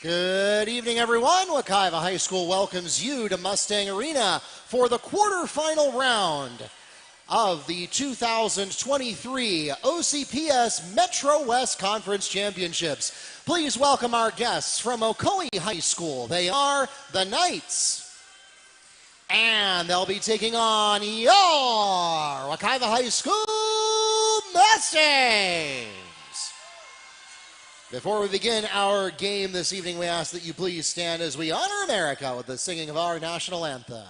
Good evening, everyone. Wekiva High School welcomes you to Mustang Arena for the quarterfinal round of the 2023 OCPS Metro West Conference Championships. Please welcome our guests from Ocoee High School. They are the Knights, and they'll be taking on your Wekiva High School Mustangs. Before we begin our game this evening, we ask that you please stand as we honor America with the singing of our national anthem.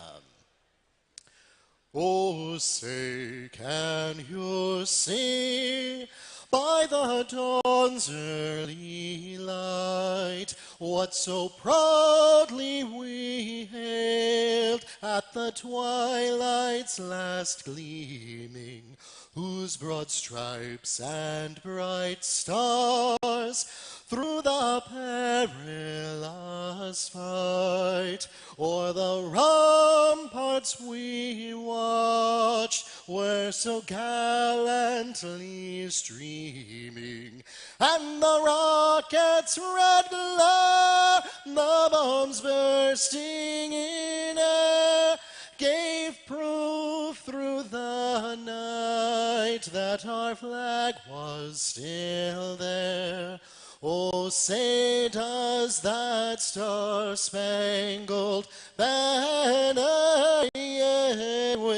Oh, say, can you see by the dawn's early light what so proudly we hailed at the twilight's last gleaming, whose broad stripes and bright stars through the perilous fight o'er the ramparts we watched were so gallantly streaming, and the rocket's red glare, the bombs bursting in air, gave proof through the night that our flag was still there. Oh, say does that star-spangled banner yet wave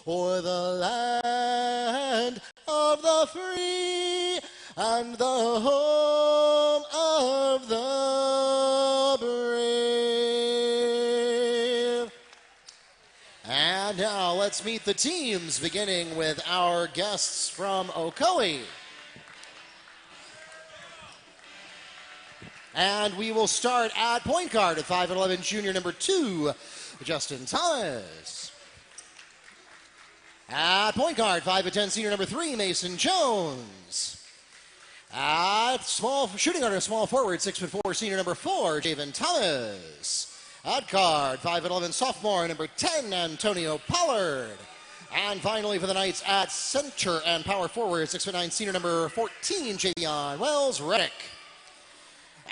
o'er the land of the free and the home of the brave? And now let's meet the teams, beginning with our guests from Ocoee. And we will start at point guard at 5'11", junior number 2, Justin Thomas. At point guard, 5'10", senior number 3, Mason Jones. At shooting guard, small forward, 6'4", senior number 4, Javen Thomas. At guard, 5'11", sophomore number 10, Antonio Pollard. And finally for the Knights at center and power forward, 6'9", senior number 14, Javion Wells-Reddick.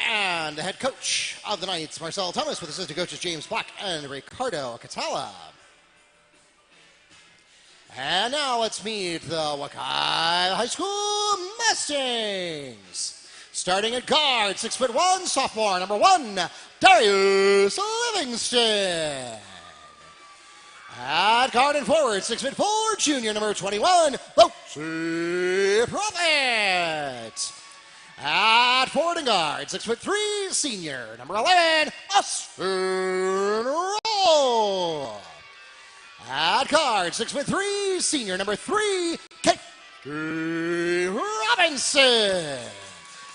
And the head coach of the Knights, Marcel Thomas, with assistant coaches James Black and Ricardo Catala. And now let's meet the Wekiva High School Mustangs. Starting at guard, 6'1", sophomore number 1, Darius Livingston. At guard and forward, 6'4", junior number 21, Boatsy Prophet. At forward and guard, 6'3", senior number 11, Austin Rowe. At guard, 6'3", senior number 3, Kate Robinson.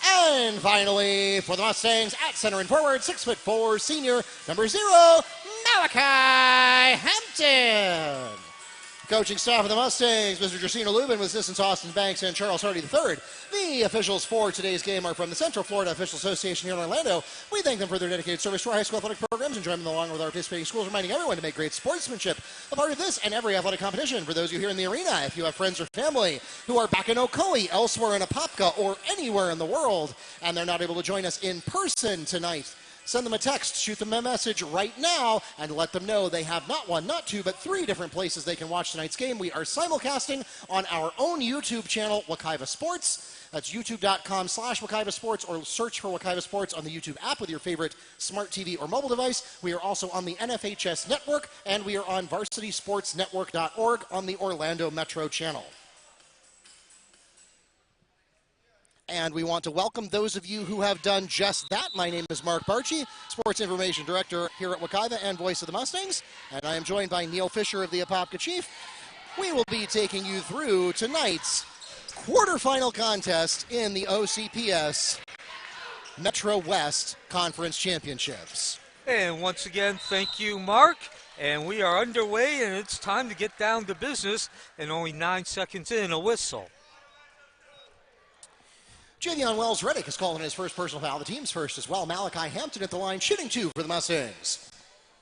And finally, for the Mustangs, at center and forward, 6'4", senior number 0, Malachi Hampton. Coaching staff of the Mustangs, Mr. Josina Lubin with assistants Austin Banks and Charles Hardy III. The officials for today's game are from the Central Florida Official Association here in Orlando. We thank them for their dedicated service to our high school athletic programs and join them along with our participating schools, reminding everyone to make great sportsmanship a part of this and every athletic competition. For those of you here in the arena, if you have friends or family who are back in Ocoee, elsewhere in Apopka, or anywhere in the world, and they're not able to join us in person tonight, send them a text, shoot them a message right now, and let them know they have not one, not two, but 3 different places they can watch tonight's game. We are simulcasting on our own YouTube channel, Wekiva Sports. That's youtube.com/Wekiva Sports, or search for Wekiva Sports on the YouTube app with your favorite smart TV or mobile device. We are also on the NFHS network, and we are on varsitysportsnetwork.org on the Orlando Metro channel. And we want to welcome those of you who have done just that. My name is Mark Barchi, Sports Information Director here at Wekiva and voice of the Mustangs. And I am joined by Neil Fisher of the Apopka Chief. We will be taking you through tonight's quarterfinal contest in the OCPS Metro West Conference Championships. And once again, thank you, Mark. And we are underway, and it's time to get down to business. And only 9 seconds in, a whistle. Javion Wells-Reddick is calling his first personal foul. The team's first as well. Malachi Hampton at the line, shooting 2 for the Mustangs.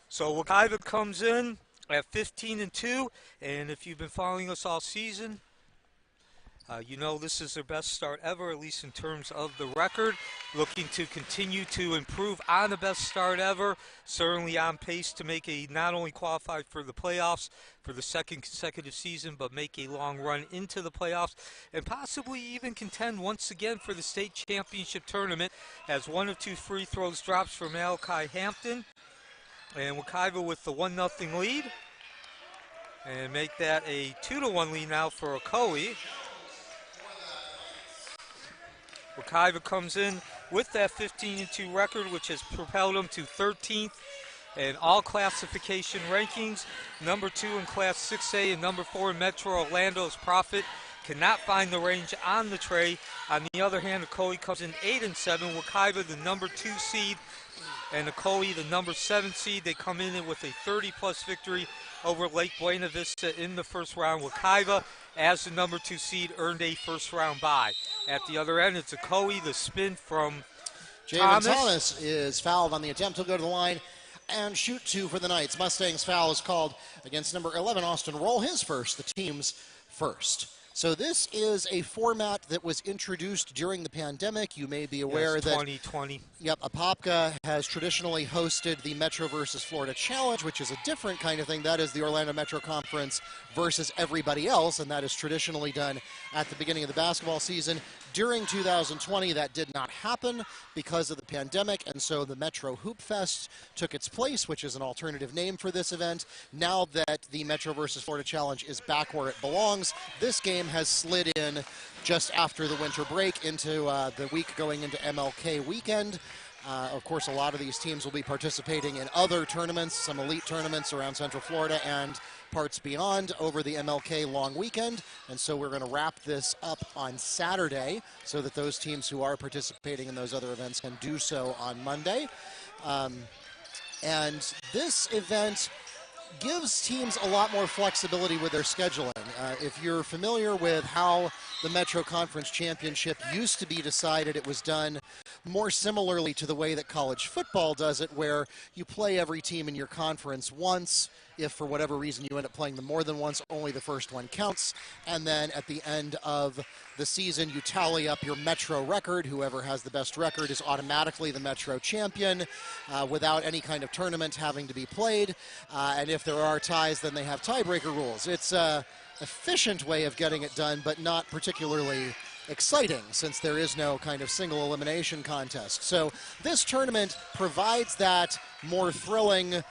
So Wekiva comes in at 15-2, and if you've been following us all season, You know, this is their best start ever, at least in terms of the record. Looking to continue to improve on the best start ever. Certainly on pace to make not only qualify for the playoffs for the second consecutive season, but make a long run into the playoffs and possibly even contend once again for the state championship tournament, as one of two free throws drops for Malachi Hampton. And Wekiva with the 1-0 lead. And make that a 2-1 lead now for Ocoee. Wekiva comes in with that 15-2 record, which has propelled them to 13th in all classification rankings, number 2 in Class 6A and number 4 in Metro Orlando's Profit. Cannot find the range on the tray. On the other hand, Ocoee comes in 8-7. Wekiva, the number 2 seed, and Ocoee, the number 7 seed. They come in with a 30-plus victory over Lake Buena Vista in the first round. Wekiva, as the number 2 seed, earned a first-round bye. At the other end, it's Ocoee, the spin from Thomas is fouled on the attempt. He'll go to the line and shoot 2 for the Knights. Mustangs foul is called against number 11, Austin Roll, his first, the team's first. So this is a format that was introduced during the pandemic. You may be aware that 2020. Yep, Apopka has traditionally hosted the Metro versus Florida Challenge, which is a different kind of thing. That is the Orlando Metro Conference versus everybody else, and that is traditionally done at the beginning of the basketball season. During 2020, that did not happen because of the pandemic, and so the Metro Hoop Fest took its place, which is an alternative name for this event. Now that the Metro versus Florida Challenge is back where it belongs, this game has slid in just after the winter break into the week going into MLK weekend. Of course, a lot of these teams will be participating in other tournaments, some elite tournaments around Central Florida and parts beyond over the MLK long weekend. And so we're going to wrap this up on Saturday so that those teams who are participating in those other events can do so on Monday. And this event gives teams a lot more flexibility with their scheduling. If you're familiar with how the Metro Conference Championship used to be decided, it was done more similarly to the way that college football does it, where you play every team in your conference once. If for whatever reason you end up playing them more than once, only the first one counts. And then at the end of the season, you tally up your Metro record. Whoever has the best record is automatically the Metro champion without any kind of tournament having to be played. And if there are ties, then they have tiebreaker rules. It's an efficient way of getting it done, but not particularly exciting since there is no kind of single elimination contest. So this tournament provides that more thrilling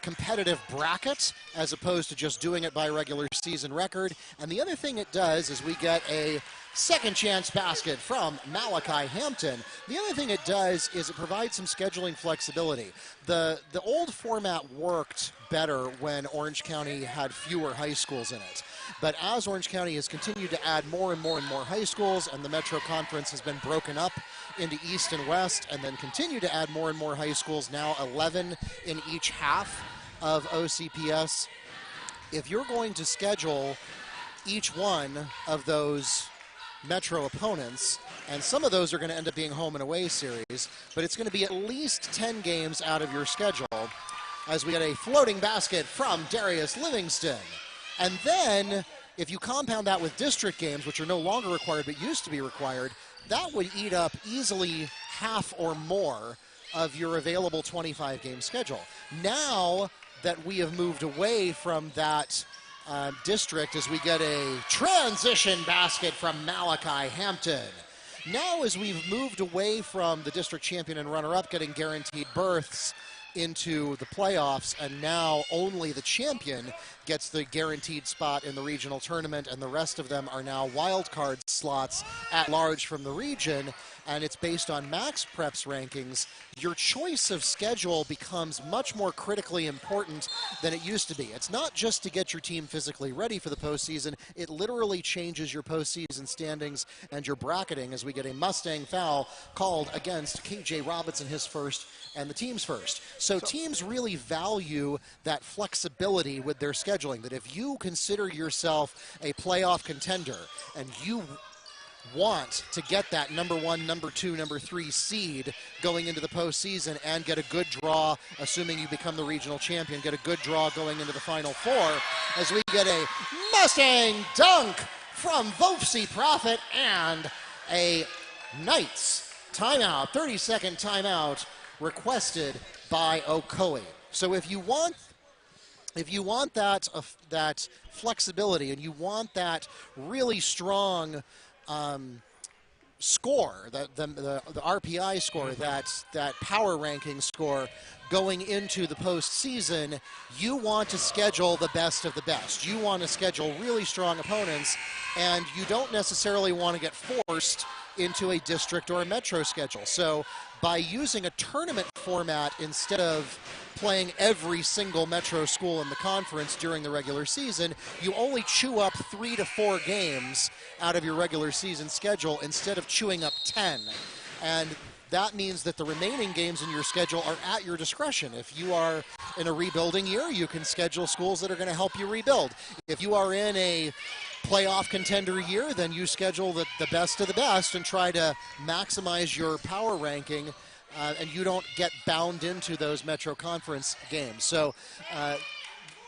competitive bracket as opposed to just doing it by regular season record. And the other thing it does is we get a second chance basket from Malachi Hampton. The other thing it does is it provides some scheduling flexibility. The old format worked better when Orange County had fewer high schools in it. But as Orange County has continued to add more and more and more high schools, and the Metro Conference has been broken up into East and West, and then continue to add more and more high schools, now 11 in each half of OCPS. If you're going to schedule each one of those Metro opponents, and some of those are going to end up being home and away series, but it's going to be at least 10 games out of your schedule, as we get a floating basket from Darius Livingston. And then, if you compound that with district games, which are no longer required but used to be required, that would eat up easily half or more of your available 25-game schedule. Now that we have moved away from that district, as we get a transition basket from Malachi Hampton. Now, as we've moved away from the district champion and runner-up getting guaranteed berths into the playoffs, and now only the champion gets the guaranteed spot in the regional tournament, and the rest of them are now wild card slots at large from the region, and it's based on Max Preps rankings. Your choice of schedule becomes much more critically important than it used to be. It's not just to get your team physically ready for the postseason, it literally changes your postseason standings and your bracketing, as we get a Mustang foul called against KJ Robinson, his first, and the team's first. So teams really value that flexibility with their scheduling, that if you consider yourself a playoff contender and you want to get that number 1, number 2, number 3 seed going into the postseason and get a good draw, assuming you become the regional champion, get a good draw going into the Final Four, as we get a Mustang dunk from Vofsy Profit, and a Knights timeout, 30-second timeout requested by Ocoee. So if you want that flexibility and you want that really strong score, the RPI score, that power ranking score going into the postseason, you want to schedule the best of the best. You want to schedule really strong opponents, and you don't necessarily want to get forced into a district or a metro schedule. So by using a tournament format instead of playing every single metro school in the conference during the regular season, you only chew up 3 to 4 games out of your regular season schedule instead of chewing up 10. And that means that the remaining games in your schedule are at your discretion. If you are in a rebuilding year, you can schedule schools that are going to help you rebuild. If you are in a playoff contender year, then you schedule the best of the best and try to maximize your power ranking, and you don't get bound into those Metro Conference games. So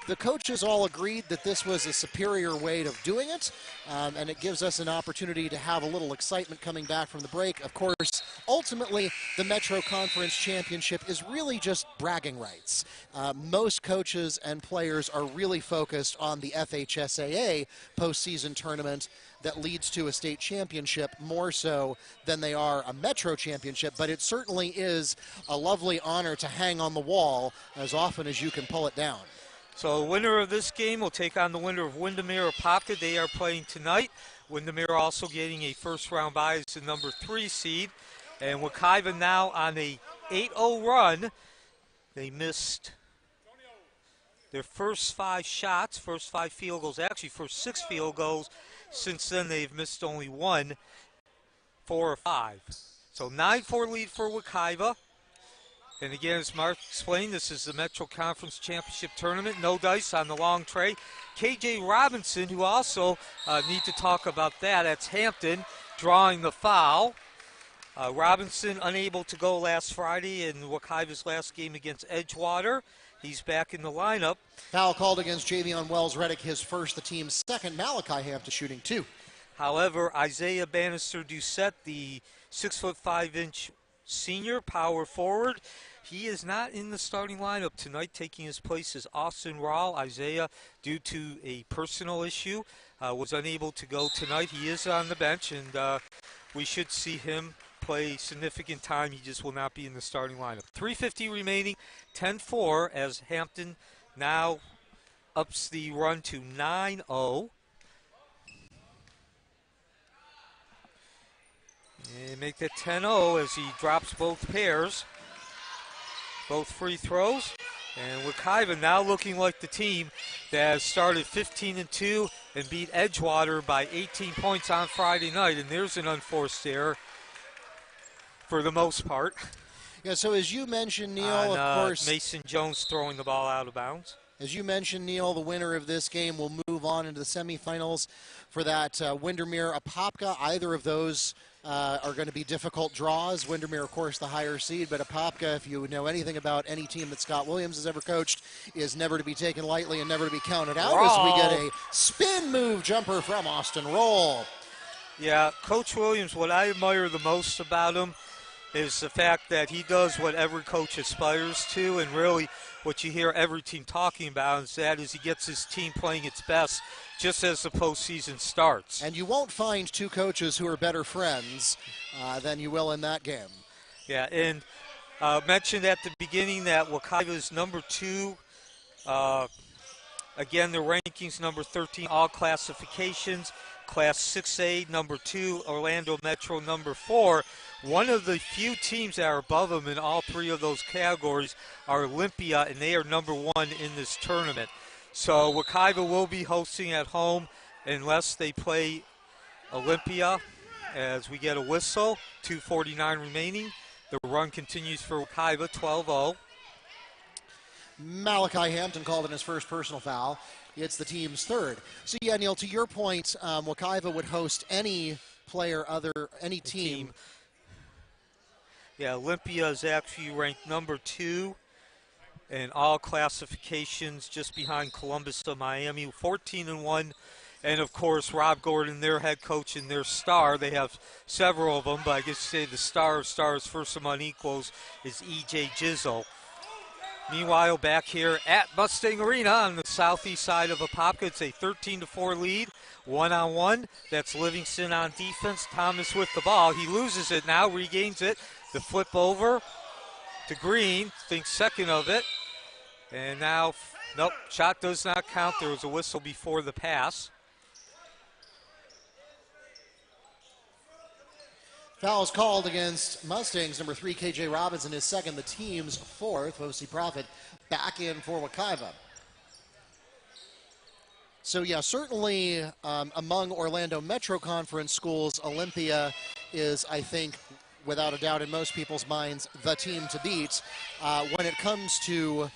the coaches all agreed that this was a superior way of doing it, and it gives us an opportunity to have a little excitement coming back from the break. Of course, ultimately, the Metro Conference Championship is really just bragging rights. Most coaches and players are really focused on the FHSAA postseason tournament that leads to a state championship more so than they are a Metro championship, but it certainly is a lovely honor to hang on the wall as often as you can pull it down. So the winner of this game will take on the winner of Windermere Apopka. They are playing tonight. Windermere also getting a first-round bye as the number 3 seed. And Wekiva now on a 8-0 run. They missed their first 5 shots, first 5 field goals, actually first 6 field goals. Since then, they've missed only 1, 4 or 5. So 9-4 lead for Wekiva. And again, as Mark explained, this is the Metro Conference Championship Tournament. No dice on the long tray. KJ Robinson, who also need to talk about that. That's Hampton drawing the foul. Robinson unable to go last Friday in Wekiva's last game against Edgewater. He's back in the lineup. Foul called against Javion Wells-Reddick, his first, the team's second. Malachi Hampton shooting 2. However, Isaiah Bannister-Doucette, the 6'5" senior power forward, he is not in the starting lineup tonight. Taking his place is Austin Rawl. Isaiah, due to a personal issue, was unable to go tonight. He is on the bench, and we should see him play significant time. He just will not be in the starting lineup. 3:50 remaining, 10-4, as Hampton now ups the run to 9-0. And make that 10-0 as he drops both pairs, both free throws. And Wekiva now looking like the team that has started 15-2 and beat Edgewater by 18 points on Friday night. And there's an unforced error for the most part. Yeah, so as you mentioned, Neil, on, of course, Mason Jones throwing the ball out of bounds. As you mentioned, Neil, the winner of this game will move on into the semifinals for that Windermere Apopka. Either of those are going to be difficult draws. Windermere, of course, the higher seed, but Apopka, if you know anything about any team that Scott Williams has ever coached, is never to be taken lightly and never to be counted out. Roll. As we get a spin move jumper from Austin Roll. Yeah, Coach Williams, what I admire the most about him is the fact that he does what every coach aspires to, and really what you hear every team talking about is that he gets his team playing its best just as the postseason starts. And you won't find two coaches who are better friends than you will in that game. Yeah, and mentioned at the beginning that Wekiva is number 2. Again, the rankings number 13, all classifications. Class 6A, number 2, Orlando Metro, number 4. One of the few teams that are above them in all 3 of those categories are Olympia, and they are number 1 in this tournament. So Wekiva will be hosting at home unless they play Olympia as we get a whistle. 2:49 remaining. The run continues for Wekiva, 12-0. Malachi Hampton called in his first personal foul. It's the team's third. So, yeah, Neil, to your point, Wekiva would host any player, any team. Yeah, Olympia is actually ranked number 2 in all classifications, just behind Columbus of Miami, 14-1 And, of course, Rob Gordon, their head coach and their star. They have several of them, but I guess say the star of stars, first among equals, is E.J. Jizzle. Meanwhile, back here at Mustang Arena on the southeast side of Apopka, it's a 13-4 lead, one-on-one. That's Livingston on defense. Thomas with the ball. He loses it now, regains it. The flip over to Green, thinks second of it. And now, nope, shot does not count. There was a whistle before the pass. Fouls called against Mustangs. Number 3, K.J. Robinson is second, the team's fourth. O.C. Profit back in for Wekiva. So, yeah, certainly among Orlando Metro Conference schools, Olympia is, I think, without a doubt in most people's minds, the team to beat. When it comes to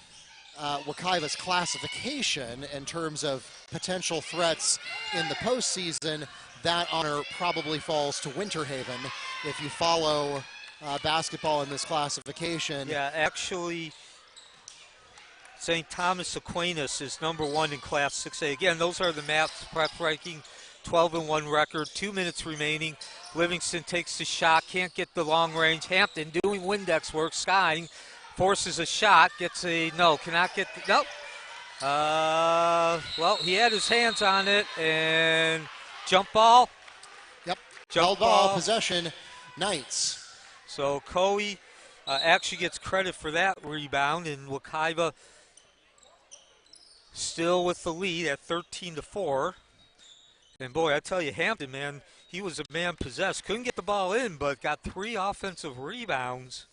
Wekiva's classification in terms of potential threats in the postseason, that honor probably falls to Winter Haven if you follow basketball in this classification. Yeah, actually, St. Thomas Aquinas is number 1 in Class 6A. Again, those are the maps prep ranking, 12-1 record, 2 minutes remaining. Livingston takes the shot, can't get the long range. Hampton doing Windex work, skying, forces a shot, gets a no, cannot get, nope. Well, he had his hands on it, and jump ball. Yep, jump held ball, possession, Knights. So Ocoee actually gets credit for that rebound, and Wekiva still with the lead at 13-4. And boy, I tell you, Hampton, man, he was a man possessed. Couldn't get the ball in, but got 3 offensive rebounds.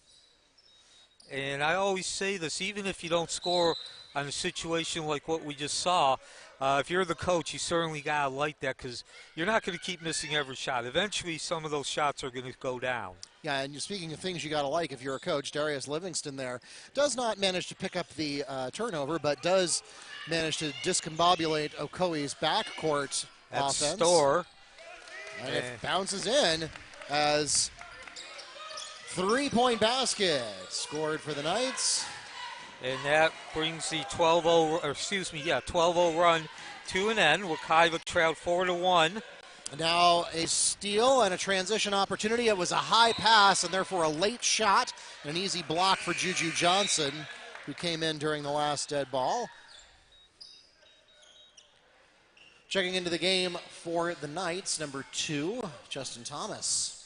And I always say this, even if you don't score on a situation like what we just saw, if you're the coach, you certainly got to like that, because you're not going to keep missing every shot. Eventually, some of those shots are going to go down. Yeah, and speaking of things you got to like if you're a coach, Darius Livingston there does not manage to pick up the turnover, but does manage to discombobulate Ocoee's backcourt offense. Store. And it bounces in as 3-point basket scored for the Knights. And that brings the 12-0 run to an end. Wekiva trailed 4-1. Now a steal and a transition opportunity. It was a high pass and therefore a late shot. An easy block for Juju Johnson, who came in during the last dead ball. Checking into the game for the Knights, number 2, Justin Thomas.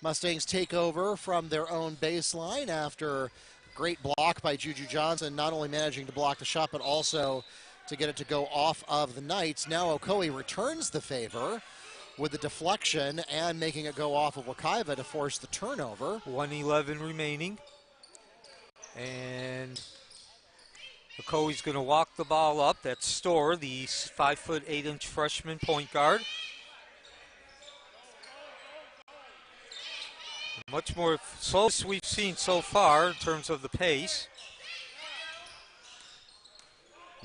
Mustangs take over from their own baseline after great block by Juju Johnson, not only managing to block the shot, but also to get it to go off of the Knights. Now Ocoee returns the favor with the deflection and making it go off of Wekiva to force the turnover. 1:11 remaining. And Ocoee's going to walk the ball up. That's Storr, the 5'8" freshman point guard. Much more slowest we've seen so far in terms of the pace.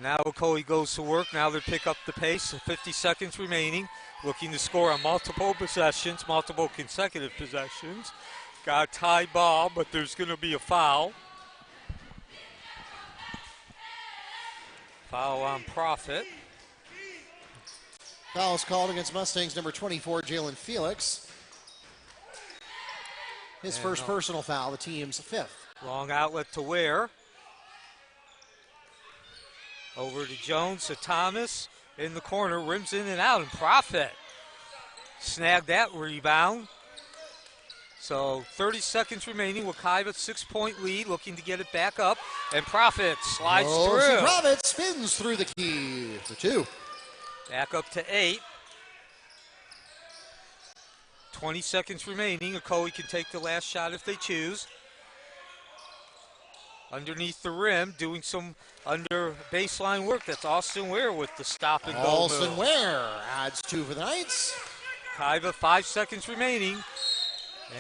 Now Ocoee goes to work. Now they pick up the pace. 50 seconds remaining. Looking to score on multiple possessions, multiple consecutive possessions. Got a tie ball, but there's going to be a foul. Foul on Profit. Foul is called against Mustangs number 24, Jalen Felix. His first personal foul, the team's 5th. Long outlet to Ware. Over to Jones, to Thomas. In the corner, rims in and out, and Profit snagged that rebound. So 30 seconds remaining. Wekiva 6-point lead, looking to get it back up. And Profit slides through. Profit spins through the key for 2. Back up to 8. 20 seconds remaining. Ocoee can take the last shot if they choose. Underneath the rim, doing some under baseline work. That's Austin Ware with the stop and go. Austin Ware adds 2 for the Knights. Wekiva, 5 seconds remaining.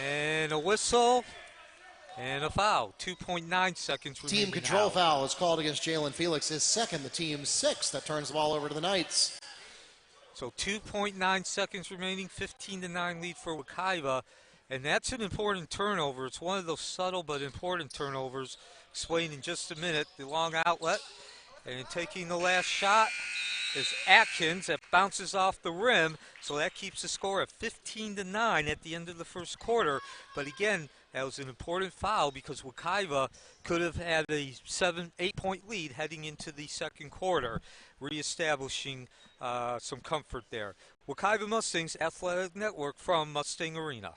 And a whistle and a foul. 2.9 seconds remaining. Team control foul is called against Jalen Felix, his 2nd, the team's 6th. That turns the ball over to the Knights. So 2.9 seconds remaining, 15-9 lead for Wekiva. And that's an important turnover. It's one of those subtle but important turnovers. Explain in just a minute. The long outlet and taking the last shot. is Atkins that bounces off the rim, so that keeps the score at 15-9 at the end of the first quarter. But again, that was an important foul because Wekiva could have had a 8-point lead heading into the second quarter, reestablishing some comfort there. Wekiva Mustangs Athletic Network from Mustang Arena.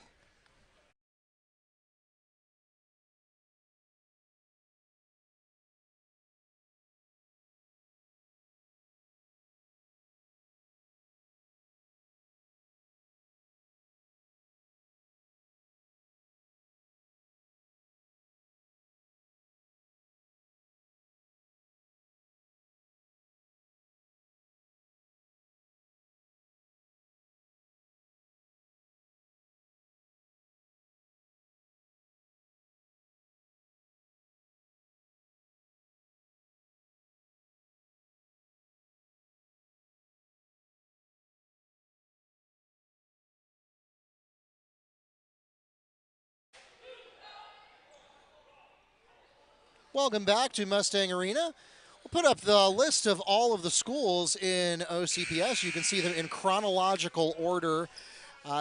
Welcome back to Mustang Arena. We'll put up the list of all of the schools in OCPS. You can see them in chronological order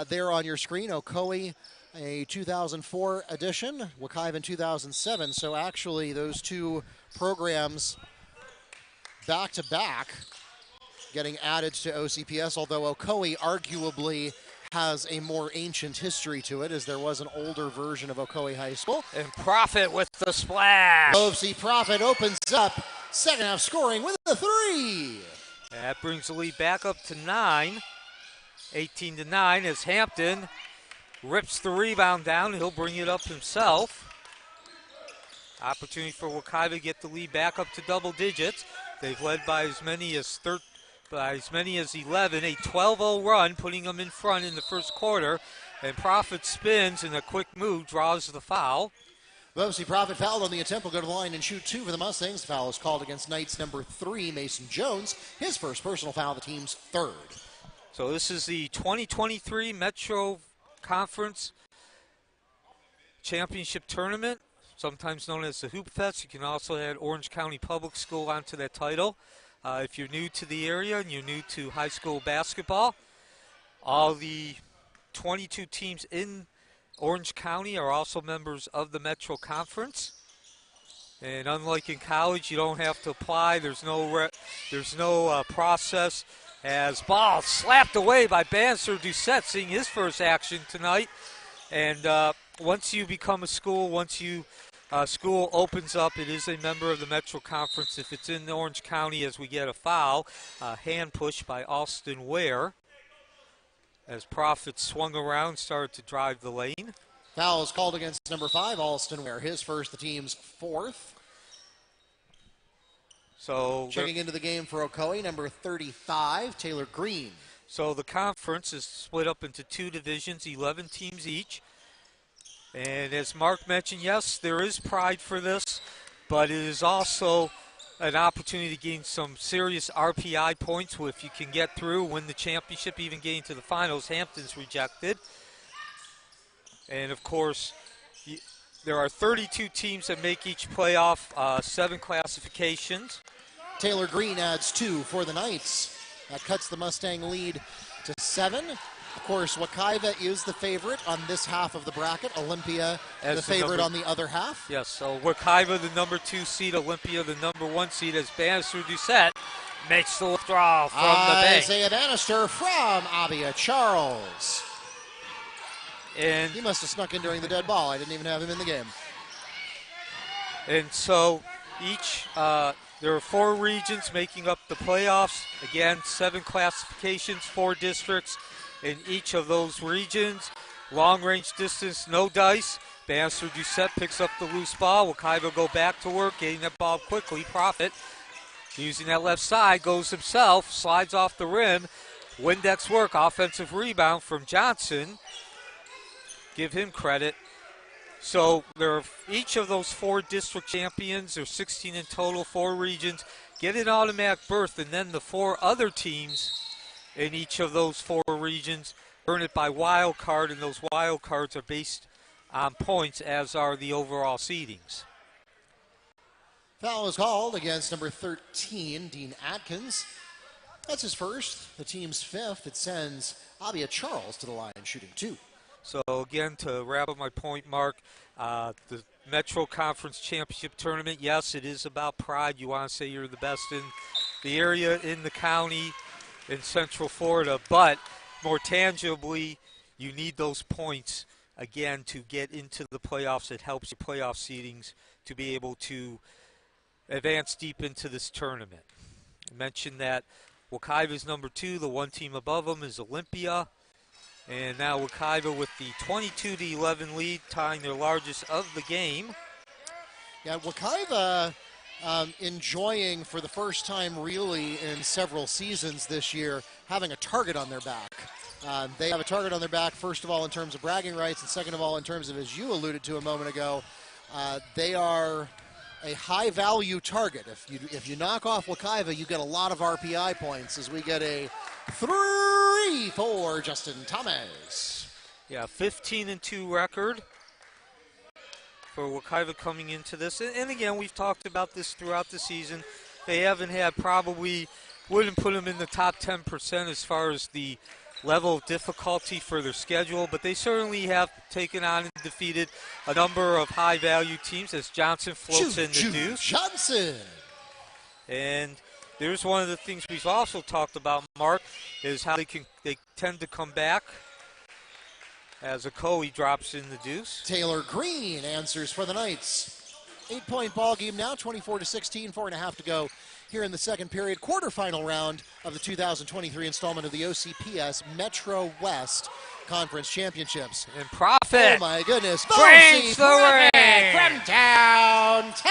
there on your screen. Ocoee, a 2004 edition, Wekiva in 2007. So actually those two programs back to back getting added to OCPS, although Ocoee arguably has a more ancient history to it, as there was an older version of Ocoee High School. And Profit with the splash. OC Profit opens up second half scoring with a three. That brings the lead back up to 9. 18-9 as Hampton rips the rebound down. He'll bring it up himself. Opportunity for Wekiva to get the lead back up to double digits. They've led by as many as 11, a 12-0 run, putting them in front in the first quarter. And Profit spins in a quick move, draws the foul. OC Profit fouled on the attempt. Will go to the line and shoot two for the Mustangs. The foul is called against Knights number 3, Mason Jones. His first personal foul, the team's third. So this is the 2023 Metro Conference Championship Tournament, sometimes known as the Hoop Fest. You can also add Orange County Public School onto that title. If you're new to the area and you're new to high school basketball, all the 22 teams in Orange County are also members of the Metro Conference. And unlike in college, you don't have to apply. There's no process. As ball slapped away by Bannister Doucette, seeing his first action tonight. And once you become a school, school opens up, it is a member of the Metro Conference. If it's in Orange County, as we get a foul, hand push by Alston Ware. As Profit swung around, started to drive the lane. Foul is called against number 5, Alston Ware. His first, the team's fourth. So checking into the game for Ocoee, number 35, Taylor Green. So the conference is split up into two divisions, 11 teams each. And as Mark mentioned, yes, there is pride for this, but it is also an opportunity to gain some serious RPI points if you can get through, win the championship, even getting to the finals. Hampton's rejected. And, of course, there are 32 teams that make each playoff, 7 classifications. Taylor Green adds 2 for the Knights. That cuts the Mustang lead to 7. Of course, Wekiva is the favorite on this half of the bracket. Olympia, the favorite on the other half. Yes, so Wekiva, the number 2 seed, Olympia, the number 1 seed, as Bannister Doucette makes the withdrawal from the bank. Isaiah Bannister from Abia Charles. And he must have snuck in during the dead ball. I didn't even have him in the game. And so there are 4 regions making up the playoffs. Again, 7 classifications, 4 districts in each of those regions. Long range distance, no dice. Bannister Doucette picks up the loose ball. Wekiva go back to work, getting that ball quickly. Profit, using that left side, goes himself, slides off the rim. Windex work, offensive rebound from Johnson. Give him credit. So there are each of those 4 district champions, there's 16 in total, 4 regions, get an automatic berth, and then the 4 other teams in each of those 4 regions earn it by wild card, and those wild cards are based on points, as are the overall seedings. Foul is called against number 13, Dean Atkins. That's his first, the team's fifth. It sends Abia Charles to the line, shooting 2. So again, to wrap up my point, Mark, the Metro Conference Championship Tournament, yes, it is about pride. You want to say you're the best in the area, in the county, in Central Florida, but more tangibly, you need those points, again, to get into the playoffs. It helps your playoff seedings to be able to advance deep into this tournament. I mentioned that Wekiva is number 2. The one team above them is Olympia. And now Wekiva with the 22-11 lead, tying their largest of the game. Yeah, Wekiva enjoying for the first time really in several seasons this year having a target on their back. They have a target on their back, first of all, in terms of bragging rights, and second of all, in terms of, as you alluded to a moment ago, they are a high-value target. If you knock off Wekiva, you get a lot of RPI points as we get a 3 for Justin Thomas. Yeah, 15-2 record for Wekiva coming into this. And again, we've talked about this throughout the season. They haven't had wouldn't put them in the top 10% as far as the level of difficulty for their schedule, but they certainly have taken on and defeated a number of high-value teams as Johnson floats in the deuce. Johnson! And there's one of the things we've also talked about, Mark, is how they tend to come back as Ocoee drops in the deuce. Taylor Green answers for the Knights. 8-point ball game now, 24-16, 4.5 to go here in the second period. Quarterfinal round of the 2023 installment of the OCPS Metro West Conference Championships. And Profit! Oh my goodness. Brings the ring! From downtown!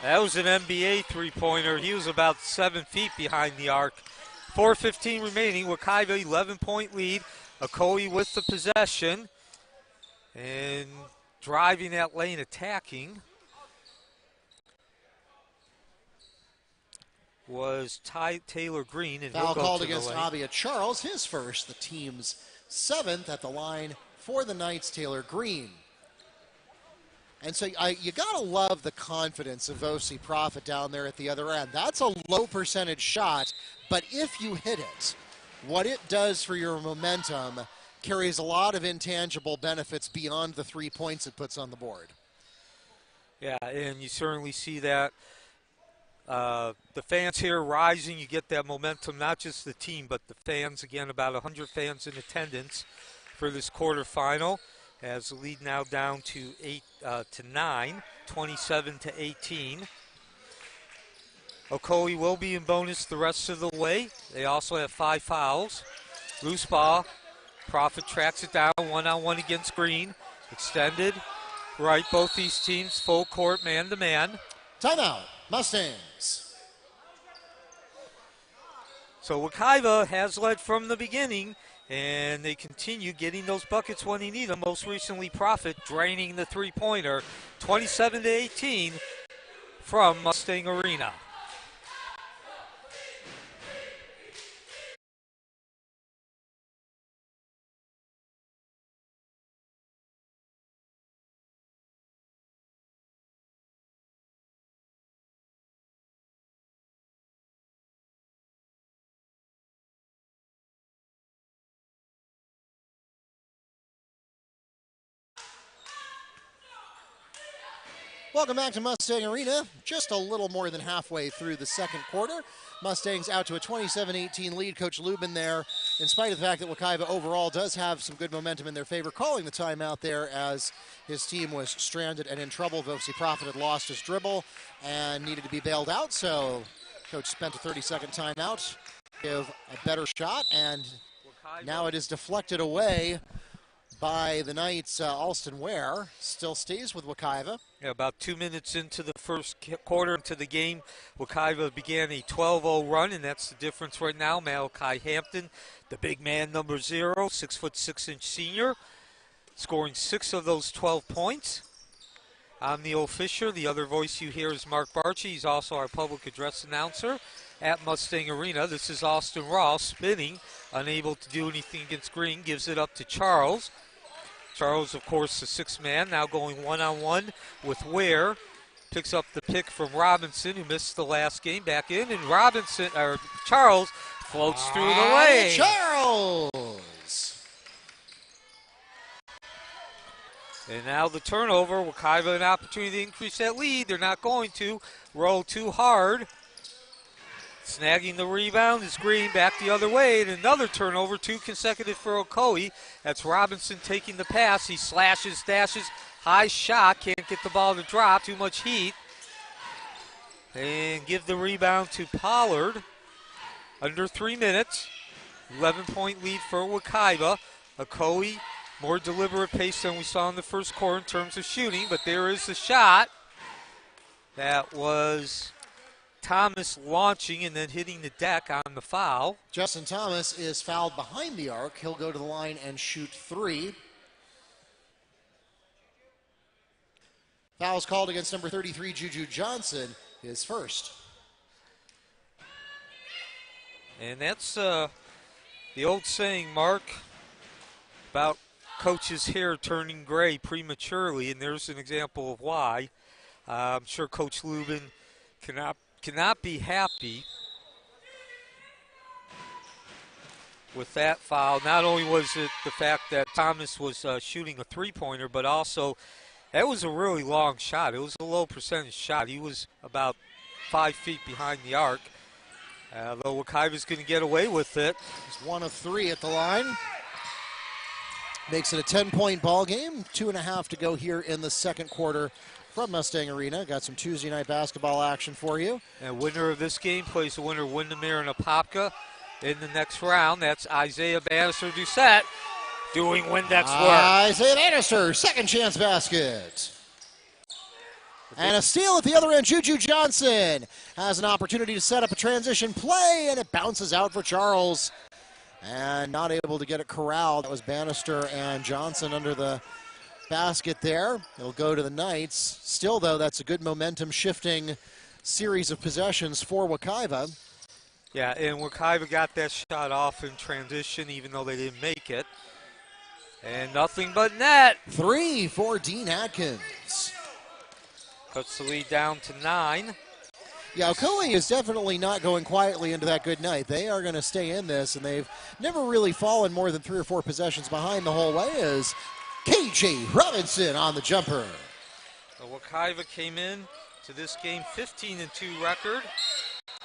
That was an NBA three-pointer. He was about 7 feet behind the arc. 4:15 remaining. Wekiva 11-point lead. Ocoee with the possession. And driving that lane, attacking, was Taylor Green. And foul called against Abia Charles, his first, the team's 7th at the line for the Knights, Taylor Green. And so you got to love the confidence of OC Profit down there at the other end. That's a low percentage shot, but if you hit it, what it does for your momentum carries a lot of intangible benefits beyond the 3 points it puts on the board. Yeah, and you certainly see that. The fans here rising, you get that momentum, not just the team, but the fans. Again, about 100 fans in attendance for this quarterfinal, as the lead now down to 9, 27-18. Ocoee will be in bonus the rest of the way. They also have 5 fouls. Loose ball. Profit tracks it down, one-on-one against Green. Extended. Right, both these teams full court, man-to-man. Timeout, Mustangs. So Wekiva has led from the beginning, and they continue getting those buckets when they need them. Most recently, Profit draining the three-pointer, 27-18 from Mustang Arena. Welcome back to Mustang Arena. Just a little more than halfway through the second quarter. Mustangs out to a 27-18 lead. Coach Lubin there, in spite of the fact that Wekiva overall does have some good momentum in their favor, calling the timeout there as his team was stranded and in trouble. OC Profit had lost his dribble and needed to be bailed out, so Coach spent a 30-second timeout, give a better shot, and now it is deflected away by the Knights. Alston Ware still stays with Wekiva. Yeah, about 2 minutes into the first quarter into the game, Wekiva began a 12-0 run, and that's the difference right now. Malachi Hampton, the big man, number 0, 6'6" senior, scoring 6 of those 12 points. I'm Neil Fisher. The other voice you hear is Mark Barchi. He's also our public address announcer at Mustang Arena. This is Austin Ross spinning, unable to do anything against Green, gives it up to Charles. Charles, of course, the 6th man, now going one-on-one with Ware. picks up the pick from Robinson, who missed the last game, back in, and Charles floats through the lane. Charles! And now the turnover. Wekiva an opportunity to increase that lead. They're not going to. Roll too hard. Snagging the rebound is Green, back the other way, and another turnover, 2 consecutive for Ocoee. That's Robinson taking the pass. He slashes, dashes, high shot, can't get the ball to drop, too much heat. And give the rebound to Pollard. Under 3 minutes, 11-point lead for Wekiva. Ocoee, more deliberate pace than we saw in the first quarter in terms of shooting, but there is the shot. That was Thomas launching and then hitting the deck on the foul. Justin Thomas is fouled behind the arc. He'll go to the line and shoot 3. Foul's called against number 33, Juju Johnson, his first. And that's the old saying, Mark, about coach's hair turning gray prematurely, and there's an example of why. I'm sure Coach Lubin cannot be happy with that foul. Not only was it the fact that Thomas was shooting a three-pointer, but also that was a really long shot. It was a low percentage shot. He was about 5 feet behind the arc. Though Wekiva's going to get away with it. He's 1 of 3 at the line. Makes it a 10-point ball game. 2.5 to go here in the second quarter from Mustang Arena. Got some Tuesday night basketball action for you. And winner of this game plays the winner of Windermere and Apopka in the next round. That's Isaiah Bannister-Doucette doing Windex work. Isaiah Bannister, second chance basket. And a steal at the other end. Juju Johnson has an opportunity to set up a transition play, and it bounces out for Charles. And not able to get it corralled. That was Bannister and Johnson under the basket there. It'll go to the Knights. Still, though, that's a good momentum-shifting series of possessions for Wekiva. Yeah, and Wekiva got that shot off in transition, even though they didn't make it. And nothing but net. 3 for Dean Atkins. Cuts the lead down to 9. Yeah, Ocoee is definitely not going quietly into that good night. They are going to stay in this, and they've never really fallen more than 3 or 4 possessions behind the whole way as KJ Robinson on the jumper. So Wekiva came in to this game 15-2 record.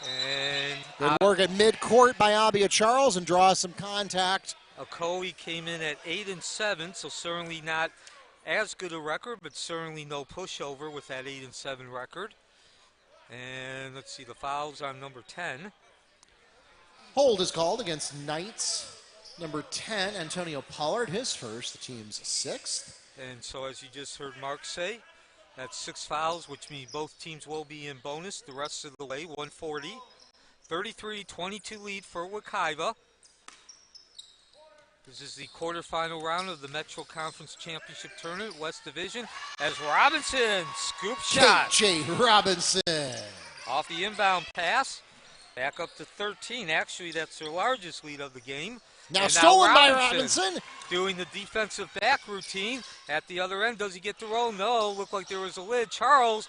And good work at midcourt by Abia Charles and draws some contact. Ocoee came in at 8-7, so certainly not as good a record, but certainly no pushover with that 8-7 record. And let's see, the foul's on number 10. Hold is called against Knights. Number 10, Antonio Pollard, his first, the team's 6th. And so as you just heard Mark say, that's 6 fouls, which means both teams will be in bonus the rest of the way, 140. 33-22 lead for Wekiva. This is the quarterfinal round of the Metro Conference Championship Tournament, West Division, as Robinson, scoop shot. KJ Robinson. Off the inbound pass, back up to 13. Actually, that's their largest lead of the game. Now stolen by Robinson. Doing the defensive back routine at the other end. Does he get the roll? No, looked like there was a lid. Charles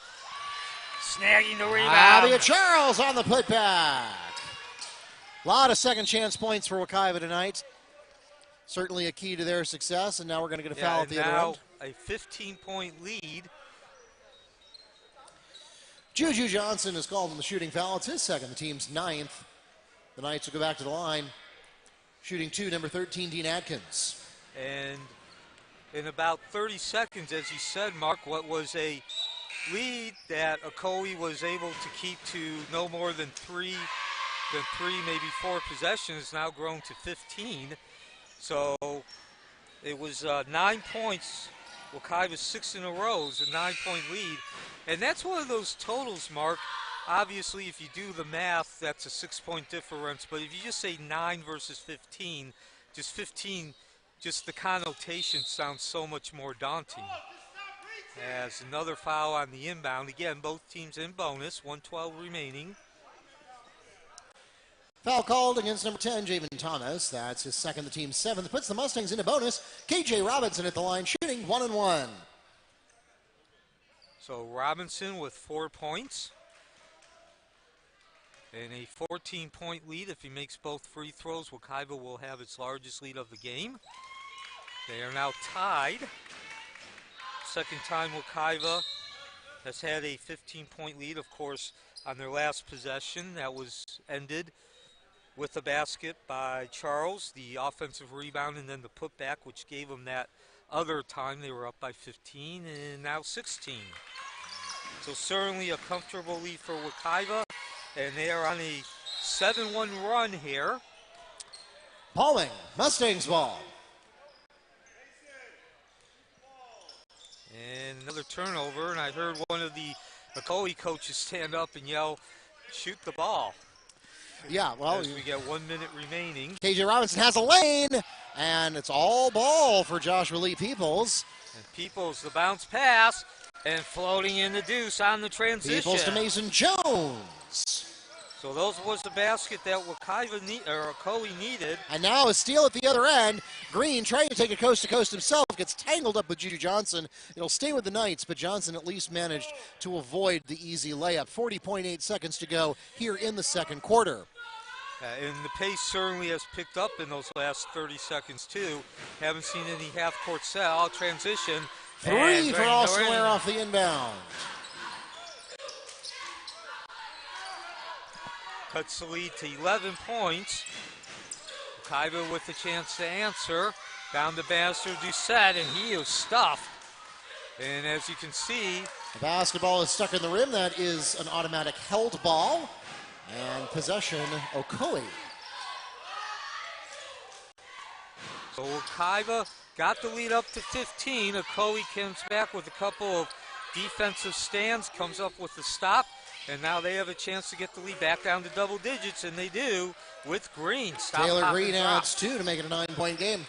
snagging the rebound. Abia Charles on the putback. A lot of second chance points for Wekiva tonight. Certainly a key to their success, and now we're going to get a foul at the other end. A 15-point lead. Juju Johnson is called on the shooting foul. It's his second, the team's 9th. The Knights will go back to the line. Shooting 2, number 13, Dean Atkins. And in about 30 seconds, as you said, Mark, what was a lead that Ocoee was able to keep to no more than three, maybe 4 possessions, now grown to 15. So it was 9 points. Wekiva's 6 in a row is a 9-point lead. And that's one of those totals, Mark. Obviously, if you do the math, that's a 6-point difference. But if you just say 9 versus 15, just 15, just the connotation sounds so much more daunting. As another foul on the inbound. Again, both teams in bonus, 112 remaining. Foul called against number 10, Javen Thomas. That's his second, the team's 7th. Puts the Mustangs into bonus. KJ Robinson at the line, shooting 1-1. So Robinson with 4 points. And a 14-point lead. If he makes both free throws, Wekiva will have its largest lead of the game. They are now tied. Second time Wekiva has had a 15-point lead. Of course, on their last possession, that was ended with a basket by Charles, the offensive rebound, and then the putback, which gave them that other time. They were up by 15 and now 16. So certainly a comfortable lead for Wekiva, and they are on a 7-1 run here. Palming, Mustangs ball. And another turnover, and I heard one of the Ocoee coaches stand up and yell, "Shoot the ball." Yeah, well, as we get 1 minute remaining. KJ Robinson has a lane, and it's all ball for Joshua Lee Peoples. And Peoples, the bounce pass, and floating in the deuce on the transition. Peoples to Mason Jones. So those was the basket that Ocoee needed. And now a steal at the other end. Green trying to take it coast to coast himself, gets tangled up with Juju Johnson. It'll stay with the Knights, but Johnson at least managed to avoid the easy layup. 40.8 seconds to go here in the second quarter. And the pace certainly has picked up in those last 30 seconds too. Haven't seen any half-court set. All transition. Three for Austin Ware off the inbound. Cuts the lead to 11 points. Wekiva with a chance to answer. Down to Bannister Doucette, and he is stuffed. And as you can see, the basketball is stuck in the rim. That is an automatic held ball. And possession, Ocoee. So Wekiva got the lead up to 15. Ocoee comes back with a couple of defensive stands, comes up with the stop. And now they have a chance to get the lead back down to double digits, and they do with Green. Stop, Taylor Green adds 2 to make it a 9-point game.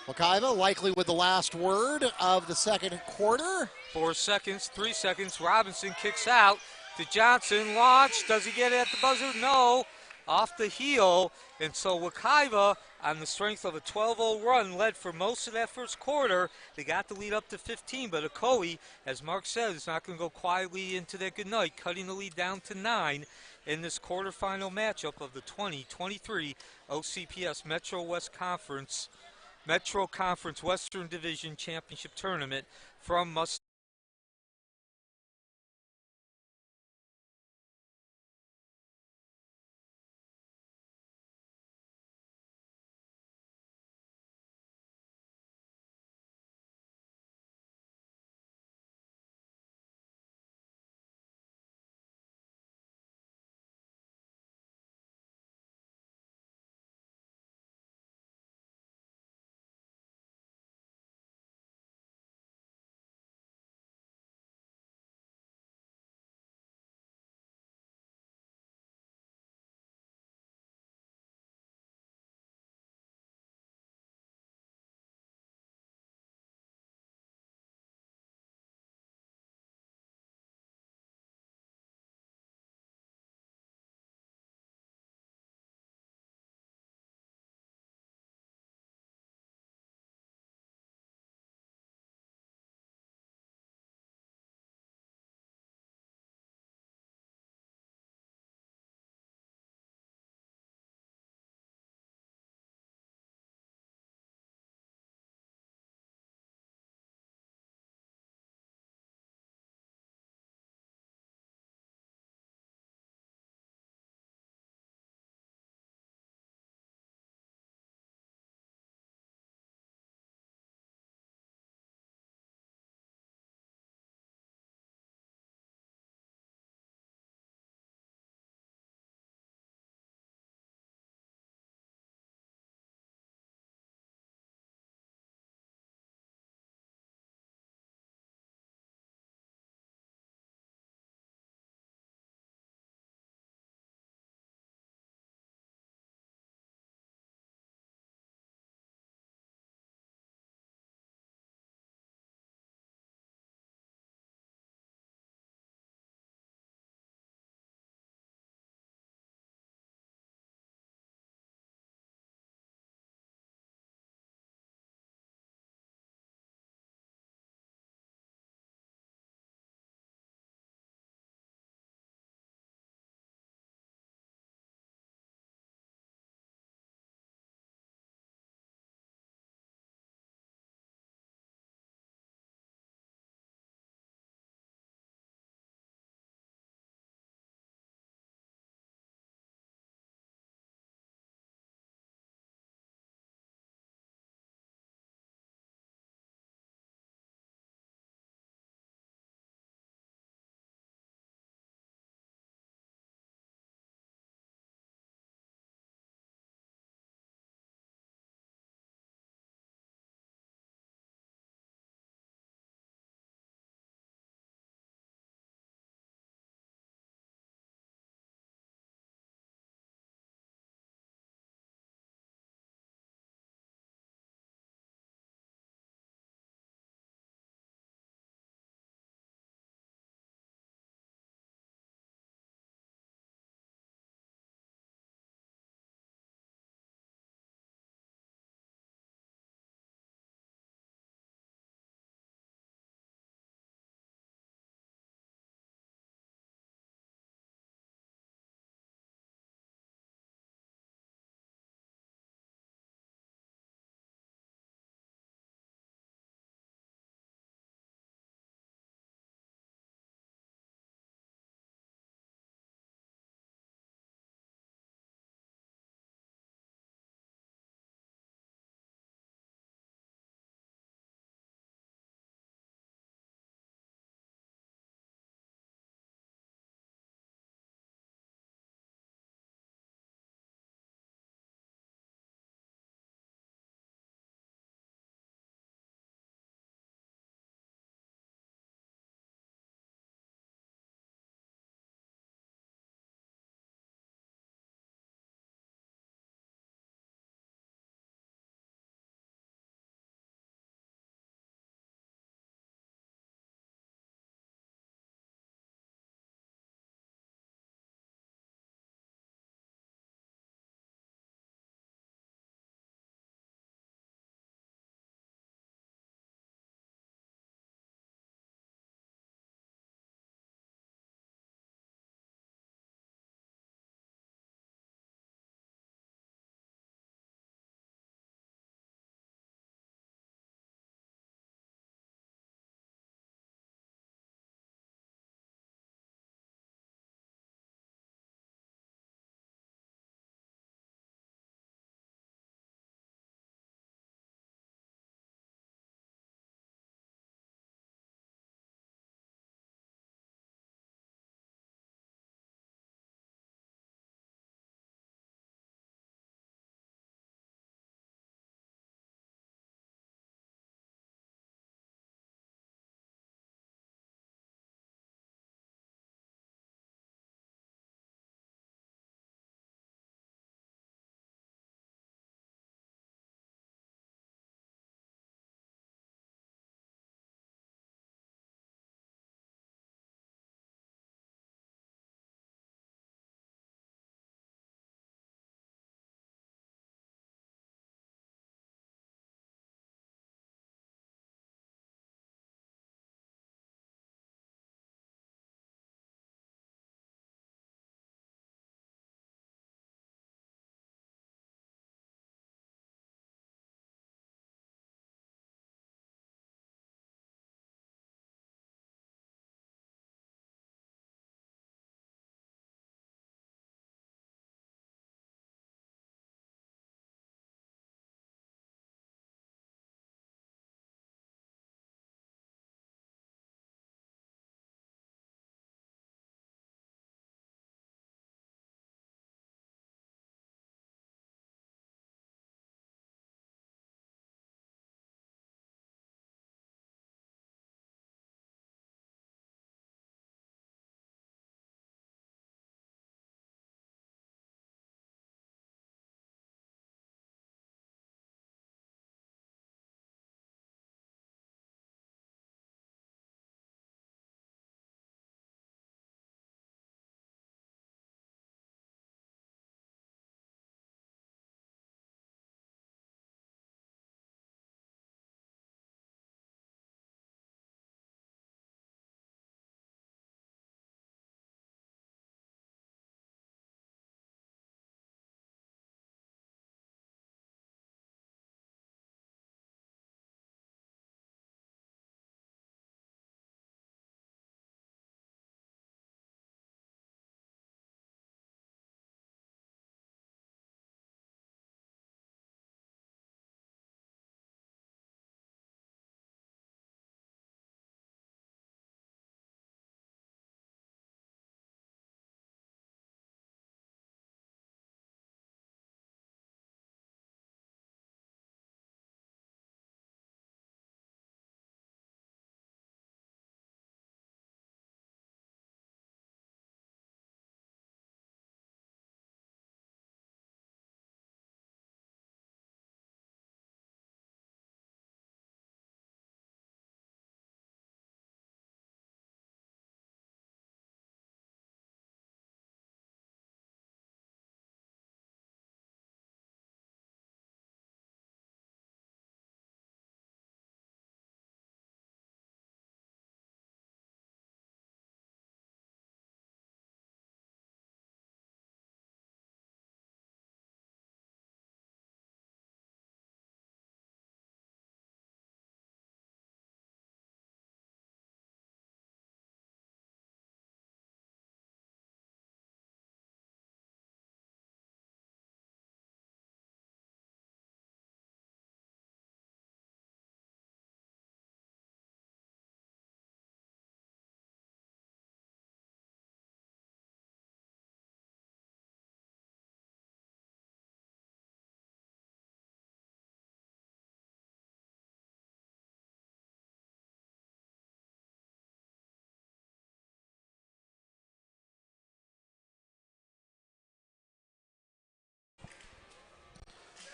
Wekiva likely with the last word of the second quarter. 4 seconds, 3 seconds. Robinson kicks out to Johnson. Launch. Does he get it at the buzzer? No. Off the heel. And so Wekiva, on the strength of a 12-0 run, led for most of that first quarter. They got the lead up to 15, but Ocoee, as Mark said, is not going to go quietly into their good night, cutting the lead down to 9 in this quarterfinal matchup of the 2023 OCPS Metro Conference Western Division Championship Tournament from Mustangs.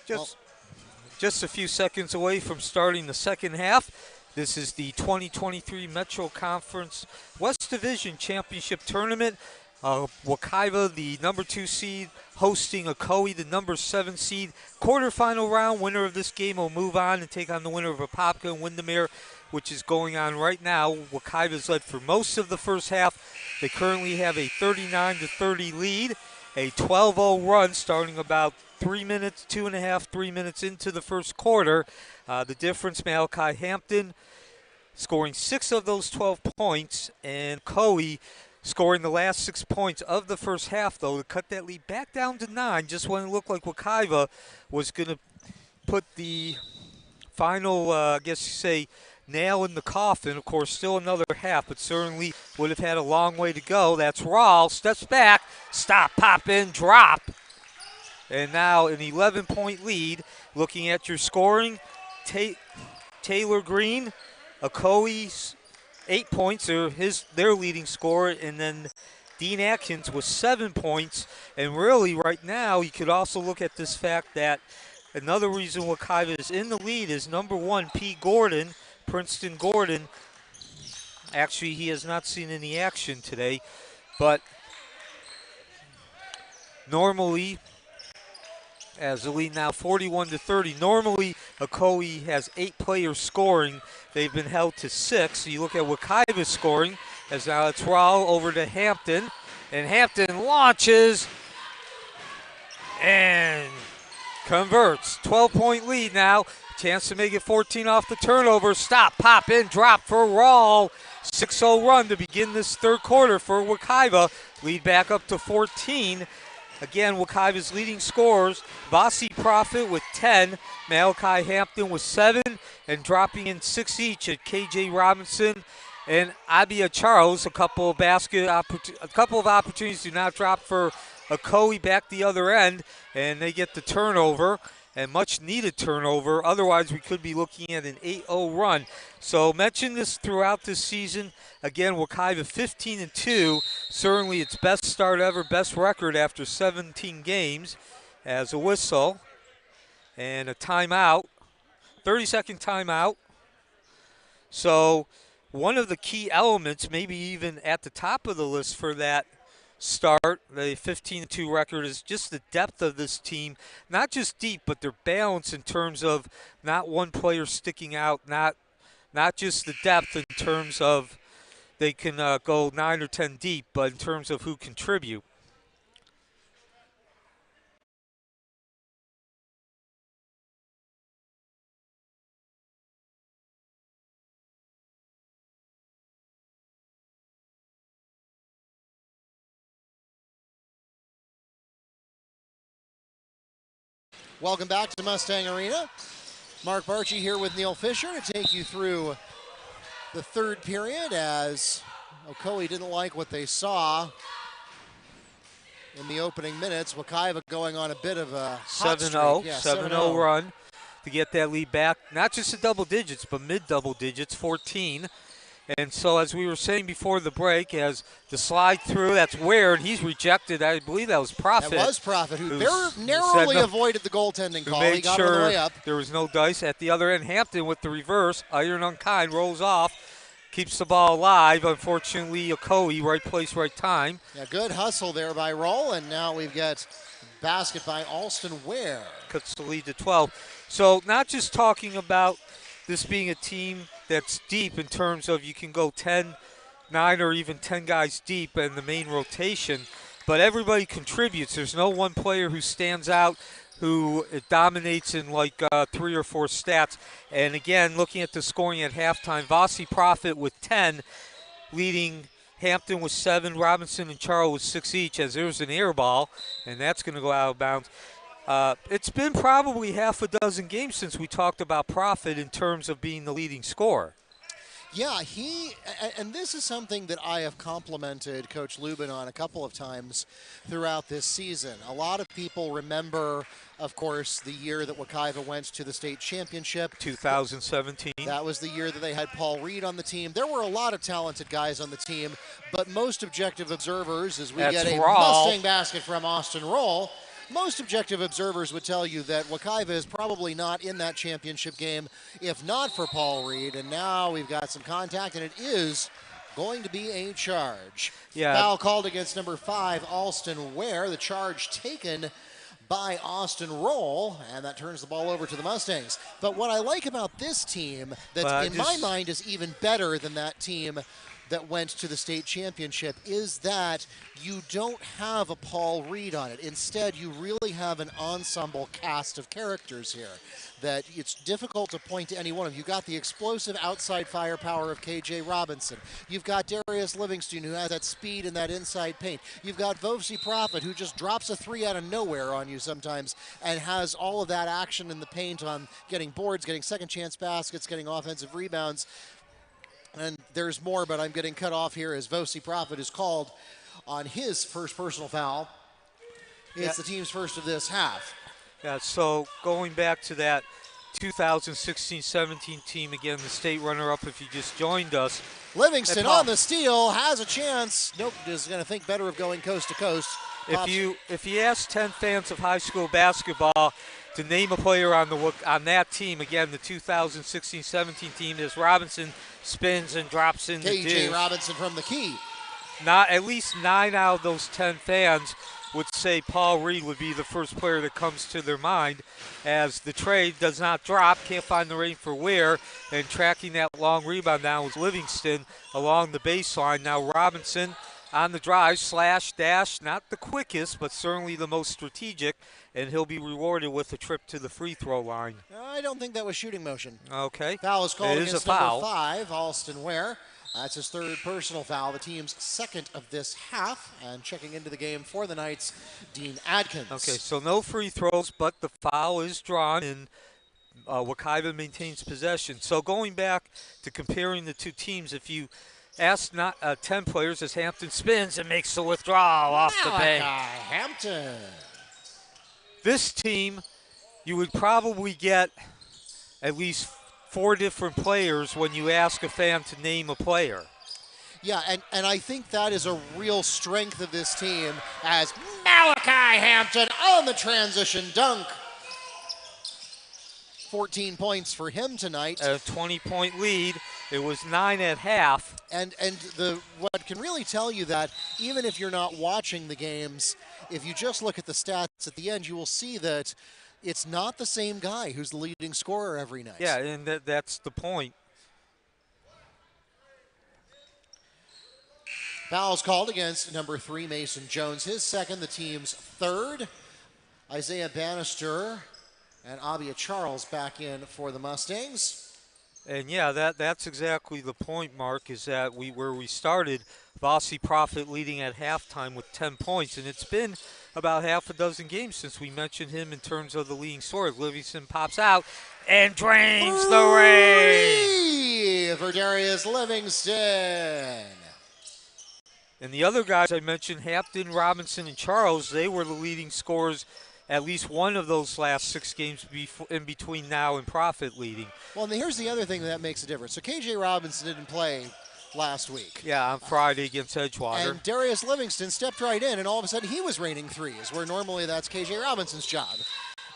Just a few seconds away from starting the second half. This is the 2023 Metro Conference West Division Championship Tournament. Wekiva, the number 2 seed, hosting Ocoee, the number 7 seed. Quarterfinal round, winner of this game will move on and take on the winner of Apopka and Windermere, which is going on right now. Wekiva's led for most of the first half. They currently have a 39-30 lead, a 12-0 run starting about 3 minutes, 3 minutes into the first quarter. The difference, Malachi Hampton scoring 6 of those 12 points, and Ocoee scoring the last 6 points of the first half, though, to cut that lead back down to 9, just when it looked like Wekiva was going to put the final, I guess you say, nail in the coffin. Of course, still another half, but certainly would have had a long way to go. That's Rawl, steps back, stop, pop in, drop. And now an 11-point lead. Looking at your scoring, Taylor Green, Ocoee's 8 points, are their leading scorer, and then Dean Atkins with 7 points. And really, right now, you could also look at this fact that another reason Wekiva is in the lead is number 1, P. Gordon, Princeton Gordon. Actually, he has not seen any action today, but normally, as the lead now 41-30. Normally, Ocoee has 8 players scoring. They've been held to 6. So you look at Wekiva's scoring, as now it's Rawl over to Hampton. And Hampton launches and converts. 12-point lead now. Chance to make it 14 off the turnover. Stop, pop in, drop for Rawl. 6-0 run to begin this third quarter for Wekiva. Lead back up to 14. Again, Wekiva's leading scorers, Vasi Prophet with 10, Malachi Hampton with 7, and dropping in 6 each at KJ Robinson and Abia Charles. A couple of opportunities do not drop for Ocoee back the other end, and they get the turnover, and much needed turnover. Otherwise, we could be looking at an 8-0 run. So mention this throughout this season. Again, Wekiva 15-2, certainly its best start ever, best record after 17 games, as a whistle and a timeout, 30-second timeout. So one of the key elements, maybe even at the top of the list for that start, the 15-2 record, is just the depth of this team. Not just deep, but their balance in terms of not one player sticking out, not just the depth in terms of they can go 9 or 10 deep, but in terms of who contribute. Welcome back to Mustang Arena. Mark Barchi here with Neil Fisher to take you through the third period, as Ocoee didn't like what they saw in the opening minutes. Wekiva going on a bit of a 7-0, 7-0 run to get that lead back. Not just to double digits, but mid-double digits, 14. And so, as we were saying before the break, as the slide through, that's Ware, and he's rejected. I believe that was Prophet. That was Prophet, who narrowly avoided the goaltending call. He got on the way up. There was no dice. At the other end, Hampton with the reverse. Iron Unkind rolls off, keeps the ball alive. Unfortunately, Ocoee, right place, right time. Yeah, good hustle there by Roll, and now we've got basket by Alston Ware. Cuts the lead to 12. So not just talking about this being a team that's deep in terms of you can go 10, 9, or even 10 guys deep in the main rotation, but everybody contributes. There's no one player who stands out, who dominates in like 3 or 4 stats. And again, looking at the scoring at halftime, Vasi Prophet with 10, leading Hampton with 7, Robinson and Charles with 6 each, as there's an air ball, and that's going to go out of bounds. It's been probably half a dozen games since we talked about Prophet in terms of being the leading scorer. Yeah, and this is something that I have complimented Coach Lubin on a couple of times throughout this season. A lot of people remember, of course, the year that Wekiva went to the state championship. 2017. That was the year that they had Paul Reed on the team. There were a lot of talented guys on the team, but most objective observers, as we get a Mustang basket from Austin Roll, most objective observers would tell you that Wekiva is probably not in that championship game if not for Paul Reed. And now we've got some contact, and it is going to be a charge. Yeah. Foul called against number 5, Alston Ware. The charge taken by Austin Roll, and that turns the ball over to the Mustangs. But what I like about this team that in my mind is even better than that team that went to the state championship is that you don't have a Paul Reed on it. Instead, you really have an ensemble cast of characters here that it's difficult to point to any one of. You've got the explosive outside firepower of KJ Robinson. You've got Darius Livingston, who has that speed and that inside paint. You've got Vovsi Prophet, who just drops a 3 out of nowhere on you sometimes and has all of that action in the paint on getting boards, getting second chance baskets, getting offensive rebounds. And there's more, but I'm getting cut off here as Vovsi Prophet is called on his first personal foul. It's the team's first of this half. Yeah, so going back to that 2016-17 team, again, the state runner-up if you just joined us. Livingston on the steal, has a chance. Nope, is going to think better of going coast to coast. If you ask 10 fans of high school basketball to name a player on that team, again, the 2016-17 team, as Robinson spins and drops in the KJ Robinson from the key. Not at least 9 out of those 10 fans would say Paul Reed would be the first player that comes to their mind, as the trade does not drop, can't find the lane for Ware, and tracking that long rebound now was Livingston along the baseline. Now Robinson on the drive, slash, dash, not the quickest, but certainly the most strategic, and he'll be rewarded with a trip to the free throw line. I don't think that was shooting motion. Okay. Foul is called against a foul. number 5, Alston Ware. That's his third personal foul, the team's second of this half. And checking into the game for the Knights, Dean Adkins. Okay, so no free throws, but the foul is drawn, and Wekiva maintains possession. So going back to comparing the two teams, if you ask 10 players as Hampton spins and makes the withdrawal off the bank. Hampton. This team, you would probably get at least 4 different players when you ask a fan to name a player. Yeah, and I think that is a real strength of this team as Malachi Hampton on the transition dunk. 14 points for him tonight. A 20-point lead. It was 9 at half. And what can really tell you that, even if you're not watching the games, if you just look at the stats at the end, you will see that it's not the same guy who's the leading scorer every night. Yeah, and that's the point. Foul's called against number 3, Mason Jones. His second, the team's third. Isaiah Bannister and Abia Charles back in for the Mustangs. And yeah, that's exactly the point, Mark, is that where we started, Vossi Prophet leading at halftime with 10 points, and it's been about half a dozen games since we mentioned him in terms of the leading scorer. Livingston pops out and drains the ring for Darius Livingston. And the other guys I mentioned, Hampton, Robinson, and Charles, they were the leading scorers at least one of those last 6 games in between now and Prophet leading. Well, and here's the other thing that makes a difference. So KJ Robinson didn't play last week. Yeah, on Friday against Edgewater. And Darius Livingston stepped right in, and all of a sudden he was raining threes, where normally that's KJ Robinson's job.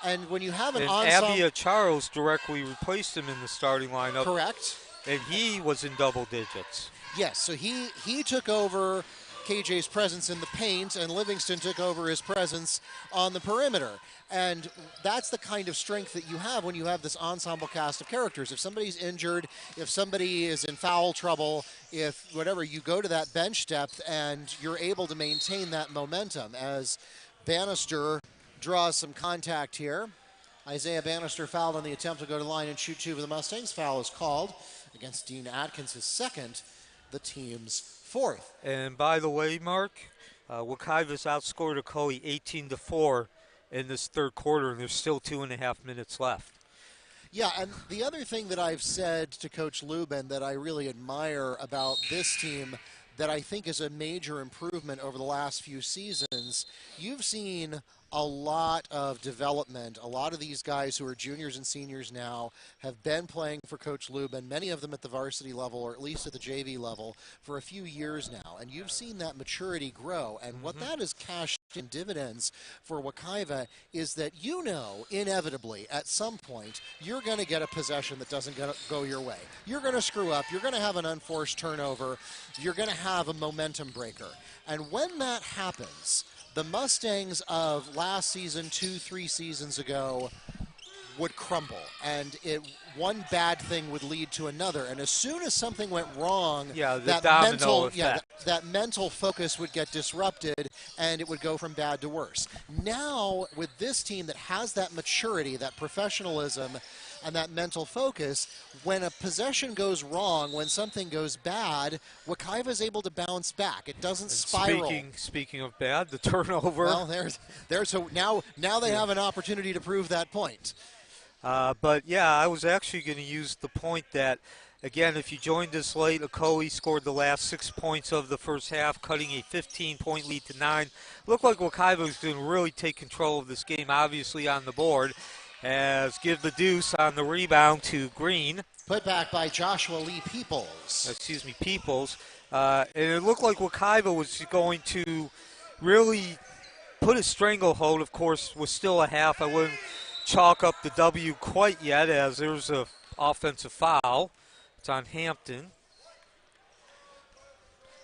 And when you have an ensemble... Abia Charles directly replaced him in the starting lineup. Correct. And he was in double digits. Yes, so he took over KJ's presence in the paint, and Livingston took over his presence on the perimeter. And that's the kind of strength that you have when you have this ensemble cast of characters. If somebody's injured, if somebody is in foul trouble, if whatever, you go to that bench depth and you're able to maintain that momentum. As Bannister draws some contact here. Isaiah Bannister fouled on the attempt to go to the line and shoot 2 for the Mustangs. Foul is called against Dean Adkins, his second, the team's 4th. And by the way, Mark, Wekiva's outscored Ocoee 18-4 in this third quarter, and there's still 2.5 minutes left. Yeah, and the other thing that I've said to Coach Lubin that I really admire about this team that I think is a major improvement over the last few seasons, you've seen a lot of development. A lot of these guys who are juniors and seniors now have been playing for Coach Lubin, many of them at the varsity level or at least at the JV level for a few years now. And you've seen that maturity grow. And what that has cashed in dividends for Wekiva is that inevitably at some point you're going to get a possession that doesn't go your way. You're going to screw up. You're going to have an unforced turnover. You're going to have a momentum breaker. And when that happens, the Mustangs of last season, 2-3 seasons ago, would crumble, and one bad thing would lead to another. And as soon as something went wrong, that mental focus would get disrupted, and it would go from bad to worse. Now, with this team that has that maturity, that professionalism, and that mental focus, when a possession goes wrong, when something goes bad, Wekiva is able to bounce back. It doesn't spiral. Speaking of bad, the turnover. Well, so now they have an opportunity to prove that point. But yeah, I was actually going to use the point that, again, if you joined us late, Ocoee scored the last 6 points of the first half, cutting a 15-point lead to 9. Looked like Wekiva was going to really take control of this game, obviously on the board, as give the deuce on the rebound to Green. Put back by Joshua Lee Peoples. And it looked like Wekiva was going to really put a stranglehold. Of course, was still a half. I wouldn't chalk up the W quite yet, as there's an offensive foul. It's on Hampton.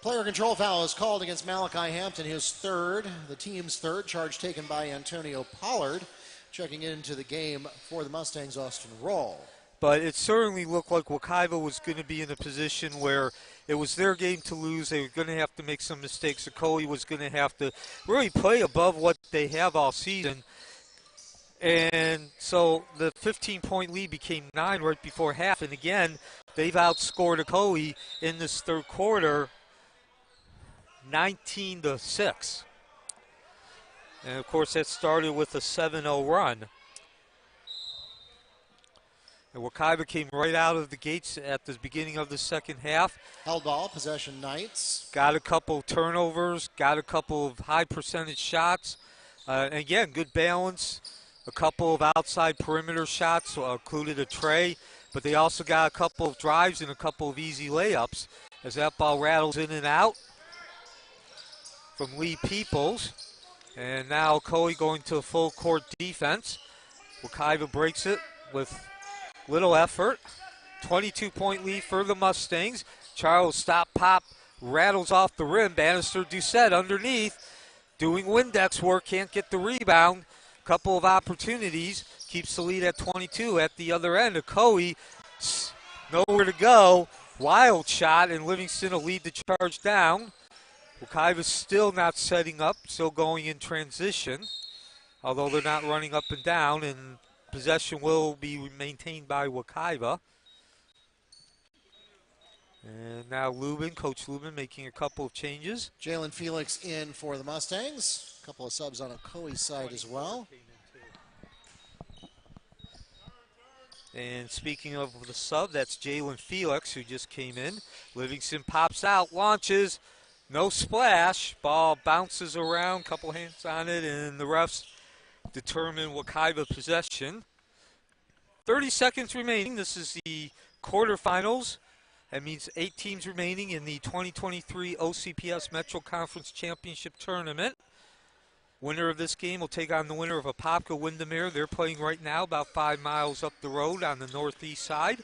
Player control foul is called against Malachi Hampton, his third, the team's third, charge taken by Antonio Pollard. Checking into the game for the Mustangs, Austin Roll. But it certainly looked like Wekiva was going to be in a position where it was their game to lose. They were going to have to make some mistakes. Ocoee was going to have to really play above what they have all season. And so the 15-point lead became 9 right before half. And again, they've outscored Ocoee in this third quarter 19-6. And, of course, that started with a 7-0 run. And Wekiva came right out of the gates at the beginning of the second half. Held ball, possession Knights. Got a couple turnovers, got a couple of high percentage shots. And again, good balance. A couple of outside perimeter shots, included a tray. But they also got a couple of drives and a couple of easy layups as that ball rattles in and out from Lee Peoples. And now Ocoee going to a full court defense. Wekiva breaks it with little effort. 22-point lead for the Mustangs. Charles stop pop rattles off the rim. Bannister Doucette underneath doing Windex work, can't get the rebound. Couple of opportunities, keeps the lead at 22 at the other end. Ocoee nowhere to go. Wild shot, and Livingston will lead the charge down. Wekiva's still not setting up, still going in transition, although they're not running up and down, and possession will be maintained by Wekiva. And now Coach Lubin making a couple of changes. Jalen Felix in for the Mustangs. A couple of subs on Ocoee's side as well. And speaking of the sub, that's Jalen Felix who just came in. Livingston pops out, launches. No splash. Ball bounces around, couple hands on it, and the refs determine Wekiva possession. 30 seconds remaining. This is the quarterfinals. That means 8 teams remaining in the 2023 OCPS Metro Conference Championship Tournament. Winner of this game will take on the winner of Apopka Windermere. They're playing right now about 5 miles up the road on the northeast side.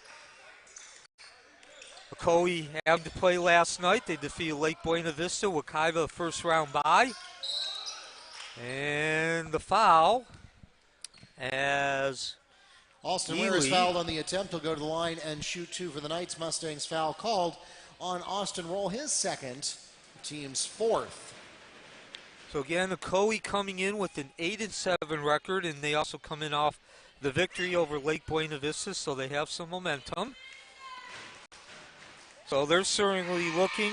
Ocoee had to play last night. They defeated Lake Buena Vista. Wekiva first round bye. And the foul as Austin Ware is fouled on the attempt. He'll go to the line and shoot 2 for the Knights. Mustangs foul called on Austin Roll, his second, team's 4th. So again, Ocoee coming in with an 8-7 record, and they also come in off the victory over Lake Buena Vista, so they have some momentum. So they're certainly looking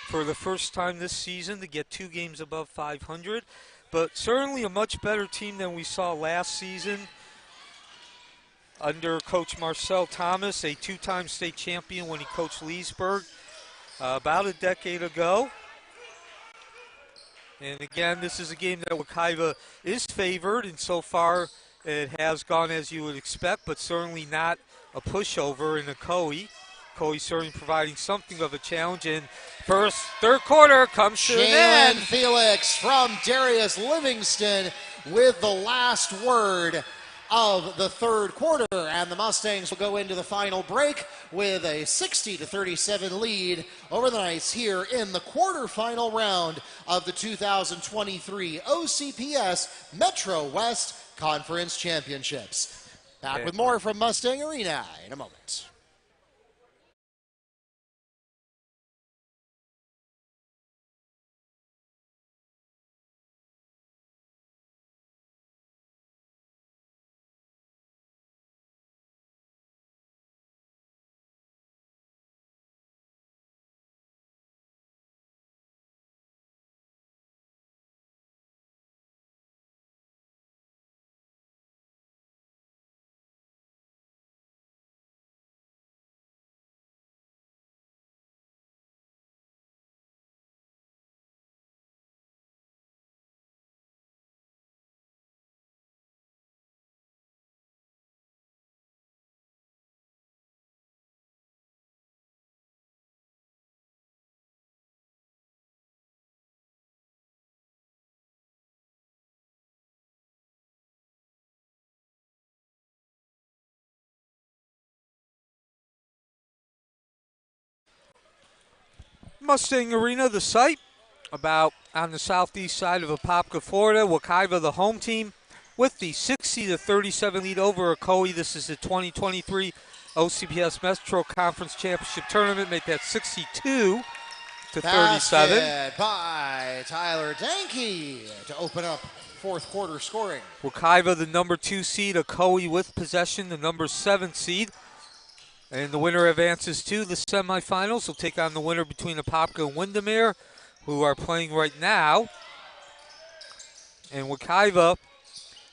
for the first time this season to get 2 games above 500, but certainly a much better team than we saw last season under Coach Marcel Thomas, a 2-time state champion when he coached Leesburg about a decade ago. And again, this is a game that Wekiva is favored, and so far it has gone as you would expect, but certainly not a pushover in Ocoee. Ocoee certainly providing something of a challenge. And third quarter comes to an Jalen end. Felix from Darius Livingston with the last word of the third quarter, and the Mustangs will go into the final break with a 60-37 lead over the Knights here in the quarterfinal round of the 2023 OCPS Metro West Conference Championships. Back with more from Mustang Arena in a moment. Mustang Arena, the site, about on the southeast side of Apopka, Florida. Wekiva, the home team, with the 60-37 lead over Ocoee. This is the 2023 OCPS Metro Conference Championship Tournament. Make that 62-37. Basket by Tyler Danke to open up fourth quarter scoring. Wekiva, the number 2 seed. Ocoee with possession, the number 7 seed. And the winner advances to the semifinals. Will take on the winner between Apopka and Windermere, who are playing right now. And Wekiva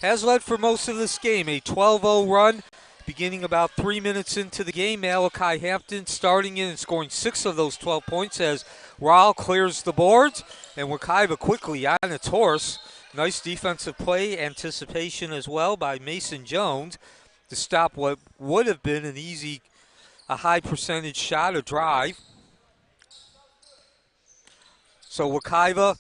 has led for most of this game. A 12-0 run beginning about 3 minutes into the game. Malachi Hampton starting in and scoring 6 of those 12 points as Raul clears the boards. And Wekiva quickly on its horse. Nice defensive play, anticipation as well by Mason Jones to stop what would have been a high percentage shot, a drive. So Wekiva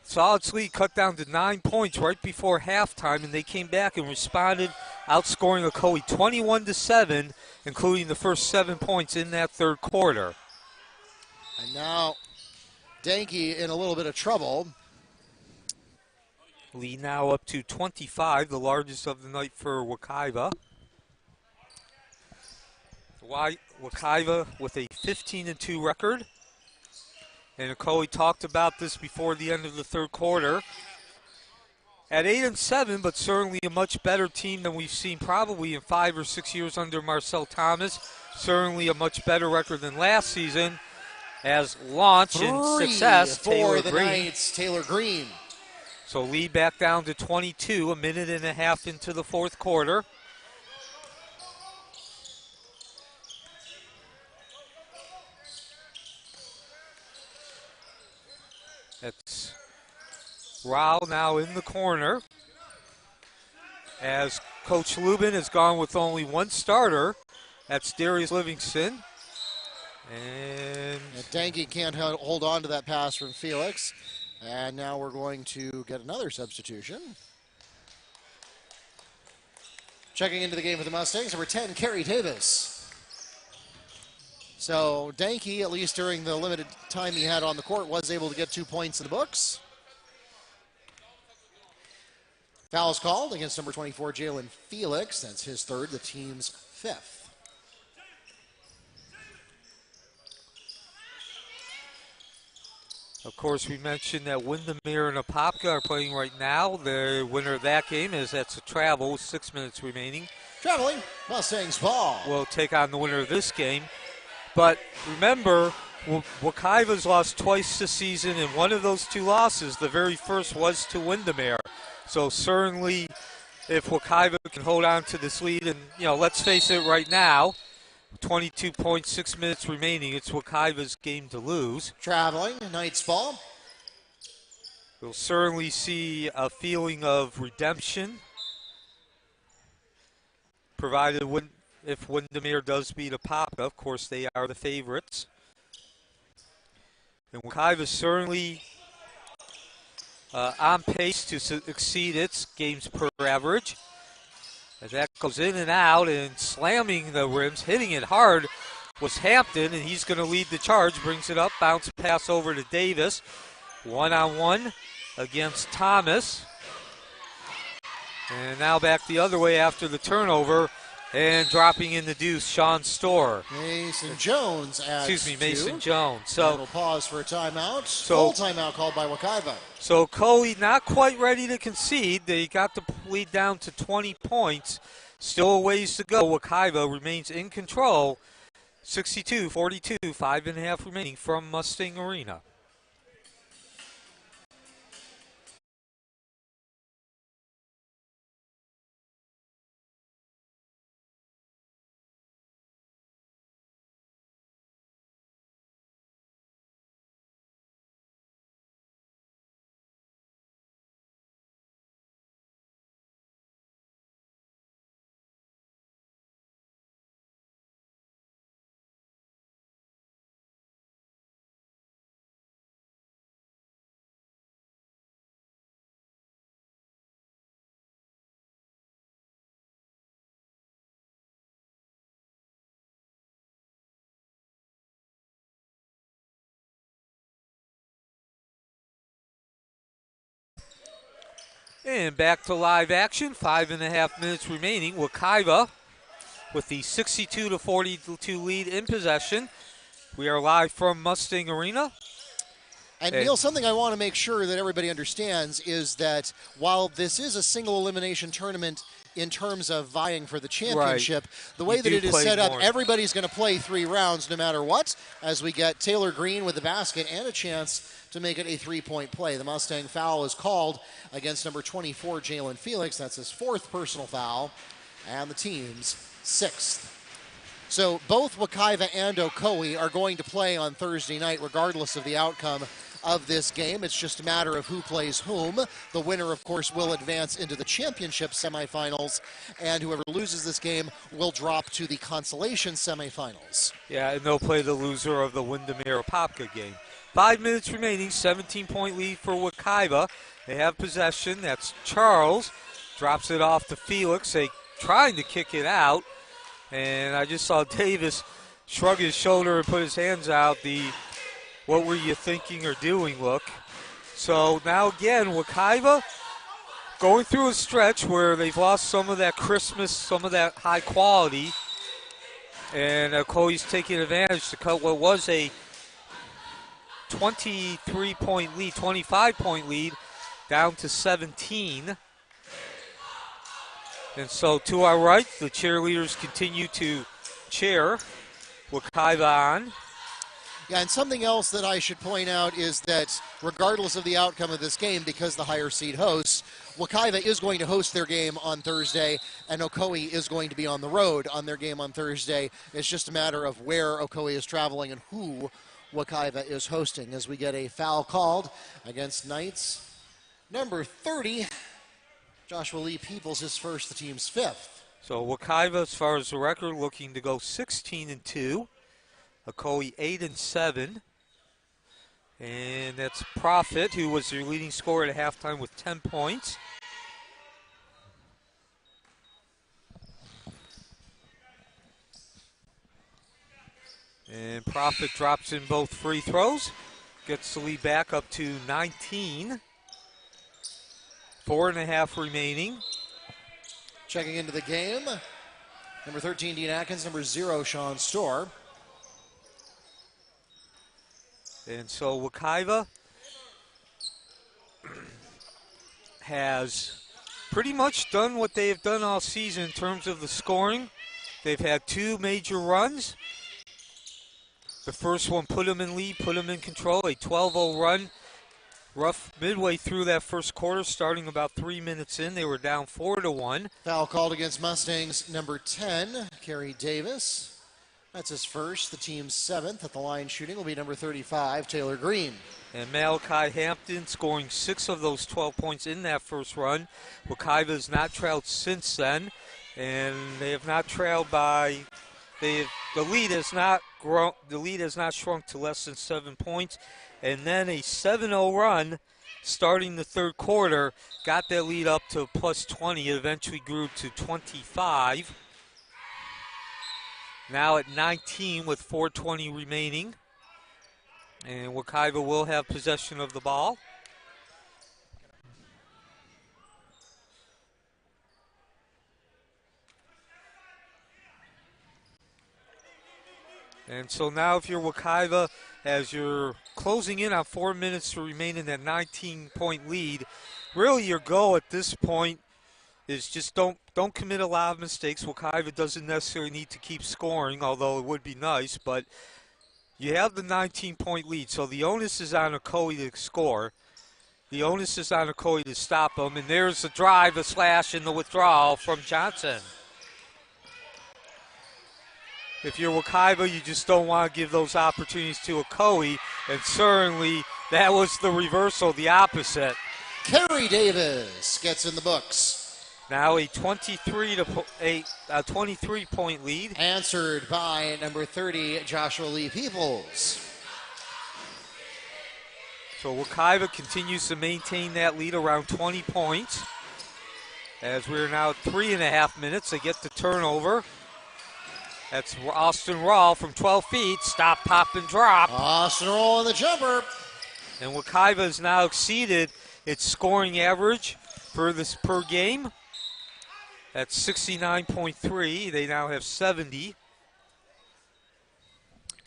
saw its lead cut down to 9 points right before halftime, and they came back and responded, outscoring Ocoee 21-7, including the first 7 points in that third quarter. And now Danke in a little bit of trouble. Lead now up to 25, the largest of the night for Wekiva. Wekiva with a 15-2 record. And Ocoee talked about this before the end of the third quarter. At 8-7, but certainly a much better team than we've seen probably in 5 or 6 years under Marcel Thomas. Certainly a much better record than last season. As launch and success, for the Knights, Taylor Green. So lead back down to 22, a minute and a half into the fourth quarter. It's Raul now in the corner as Coach Lubin has gone with only one starter. That's Darius Livingston. And Danke can't hold on to that pass from Felix. And now we're going to get another substitution. Checking into the game for the Mustangs, number 10, Kerry Davis. So Danke, at least during the limited time he had on the court, was able to get 2 points in the books. Foul's called against number 24, Jalen Felix. That's his third, the team's fifth. of course, we mentioned that Windermere and Apopka are playing right now. The winner of that game that's a travel with 6 minutes remaining. Traveling, Mustangs ball. Will take on the winner of this game. But remember, Wekiva's lost twice this season, and one of those 2 losses, the very first, was to Windermere. So certainly, if Wekiva can hold on to this lead, and let's face it, right now, 22.6 minutes remaining. It's Wekiva's game to lose. Traveling, Knights ball. We'll certainly see a feeling of redemption, provided if Windermere does beat Apopka. Of course, they are the favorites. And Wekiva certainly on pace to exceed its games per average. As that goes in and out and slamming the rims, hitting it hard was Hampton, and he's going to lead the charge. Brings it up, bounce pass over to Davis. One-on-one against Thomas. And now back the other way after the turnover. And dropping in the deuce, Sean Storr. Mason Jones adds Mason two. Jones. So we'll pause for a timeout. Full timeout called by Wekiva. So Ocoee not quite ready to concede. They got the lead down to 20 points. Still a ways to go. Wekiva remains in control. 62-42, 5.5 remaining from Mustang Arena. And back to live action, 5.5 minutes remaining. Wekiva with the 62-42 lead in possession. We are live from Mustang Arena. And Neil, something I want to make sure that everybody understands is that while this is a single elimination tournament in terms of vying for the championship, the way that it is set up, everybody's going to play 3 rounds no matter what, as we get Taylor Green with the basket and a chance to make it a 3-point play. The Mustang foul is called against number 24, Jalen Felix. That's his 4th personal foul, and the team's 6th. So both Wekiva and Ocoee are going to play on Thursday night regardless of the outcome of this game. It's just a matter of who plays whom. The winner, of course, will advance into the championship semifinals, and whoever loses this game will drop to the consolation semifinals. Yeah, and they'll play the loser of the Windermere-Apopka game. 5 minutes remaining, 17-point lead for Wekiva. They have possession. That's Charles. Drops it off to Felix. They trying to kick it out. And I just saw Davis shrug his shoulder and put his hands out. The what were you thinking or doing look. So now again, Wekiva going through a stretch where they've lost some of that crispness, some of that high quality. And Ocoee's taking advantage to cut what was a 23-point lead, 25-point lead, down to 17. And so to our right, the cheerleaders continue to cheer Wekiva on. Yeah, and something else that I should point out is that regardless of the outcome of this game, because the higher seed hosts, Wekiva is going to host their game on Thursday, and Ocoee is going to be on the road on their game on Thursday. It's just a matter of where Ocoee is traveling and who Wekiva is hosting, as we get a foul called against Knights. Number 30, Joshua Lee Peoples, his first, the team's 5th. So Wekiva, as far as the record, looking to go 16-2. Ocoee 8-7. And that's Profit, who was their leading scorer at halftime with 10 points. And Profit drops in both free throws. Gets the lead back up to 19. 4.5 remaining. Checking into the game, number 13, Dean Atkins, number 0, Sean Storr. And so Wekiva has pretty much done what they have done all season in terms of the scoring. They've had 2 major runs. The first one put them in lead, put them in control, a 12-0 run. Rough midway through that first quarter, starting about 3 minutes in, they were down 4-1. Foul called against Mustangs, number 10, Kerry Davis. That's his first, the team's 7th. At the line shooting will be number 35, Taylor Green. And Malachi Hampton scoring 6 of those 12 points in that first run. Wekiva has not trailed since then, and they have not trailed by. The lead has not grown. The lead has not shrunk to less than 7 points, and then a 7-0 run starting the third quarter got that lead up to plus 20. It eventually grew to 25. Now at 19 with 4:20 remaining. And Wekiva will have possession of the ball. And so now if you're Wekiva, as you're closing in on 4 minutes to remain in that 19-point lead, really your goal at this point is just don't commit a lot of mistakes. Wekiva doesn't necessarily need to keep scoring, although it would be nice, but you have the 19-point lead, so the onus is on Ocoee to score. The onus is on Ocoee to stop them, and there's the drive, a slash, and the withdrawal from Johnson. If you're Wekiva, you just don't want to give those opportunities to Ocoee, and certainly that was the reversal, the opposite. Kerry Davis gets in the books. Now a 23-point lead. Answered by number 30, Joshua Lee Peoples. So Wekiva continues to maintain that lead around 20 points. As we're now at 3.5 minutes, they get the turnover. That's Austin Rawl from 12 feet. Stop, pop, and drop. Austin Rawl on the jumper. And Wekiva has now exceeded its scoring average for this per game. That's 69.3. They now have 70.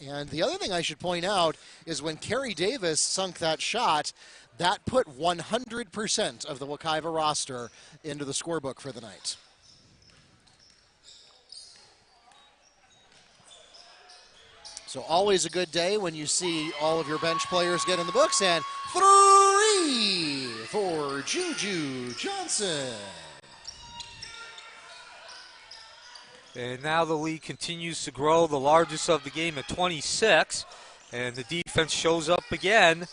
And the other thing I should point out is when Kerry Davis sunk that shot, that put 100% of the Wekiva roster into the scorebook for the night. So always a good day when you see all of your bench players get in the books. And 3 for Juju Johnson. And now the lead continues to grow, the largest of the game at 26. And the defense shows up again,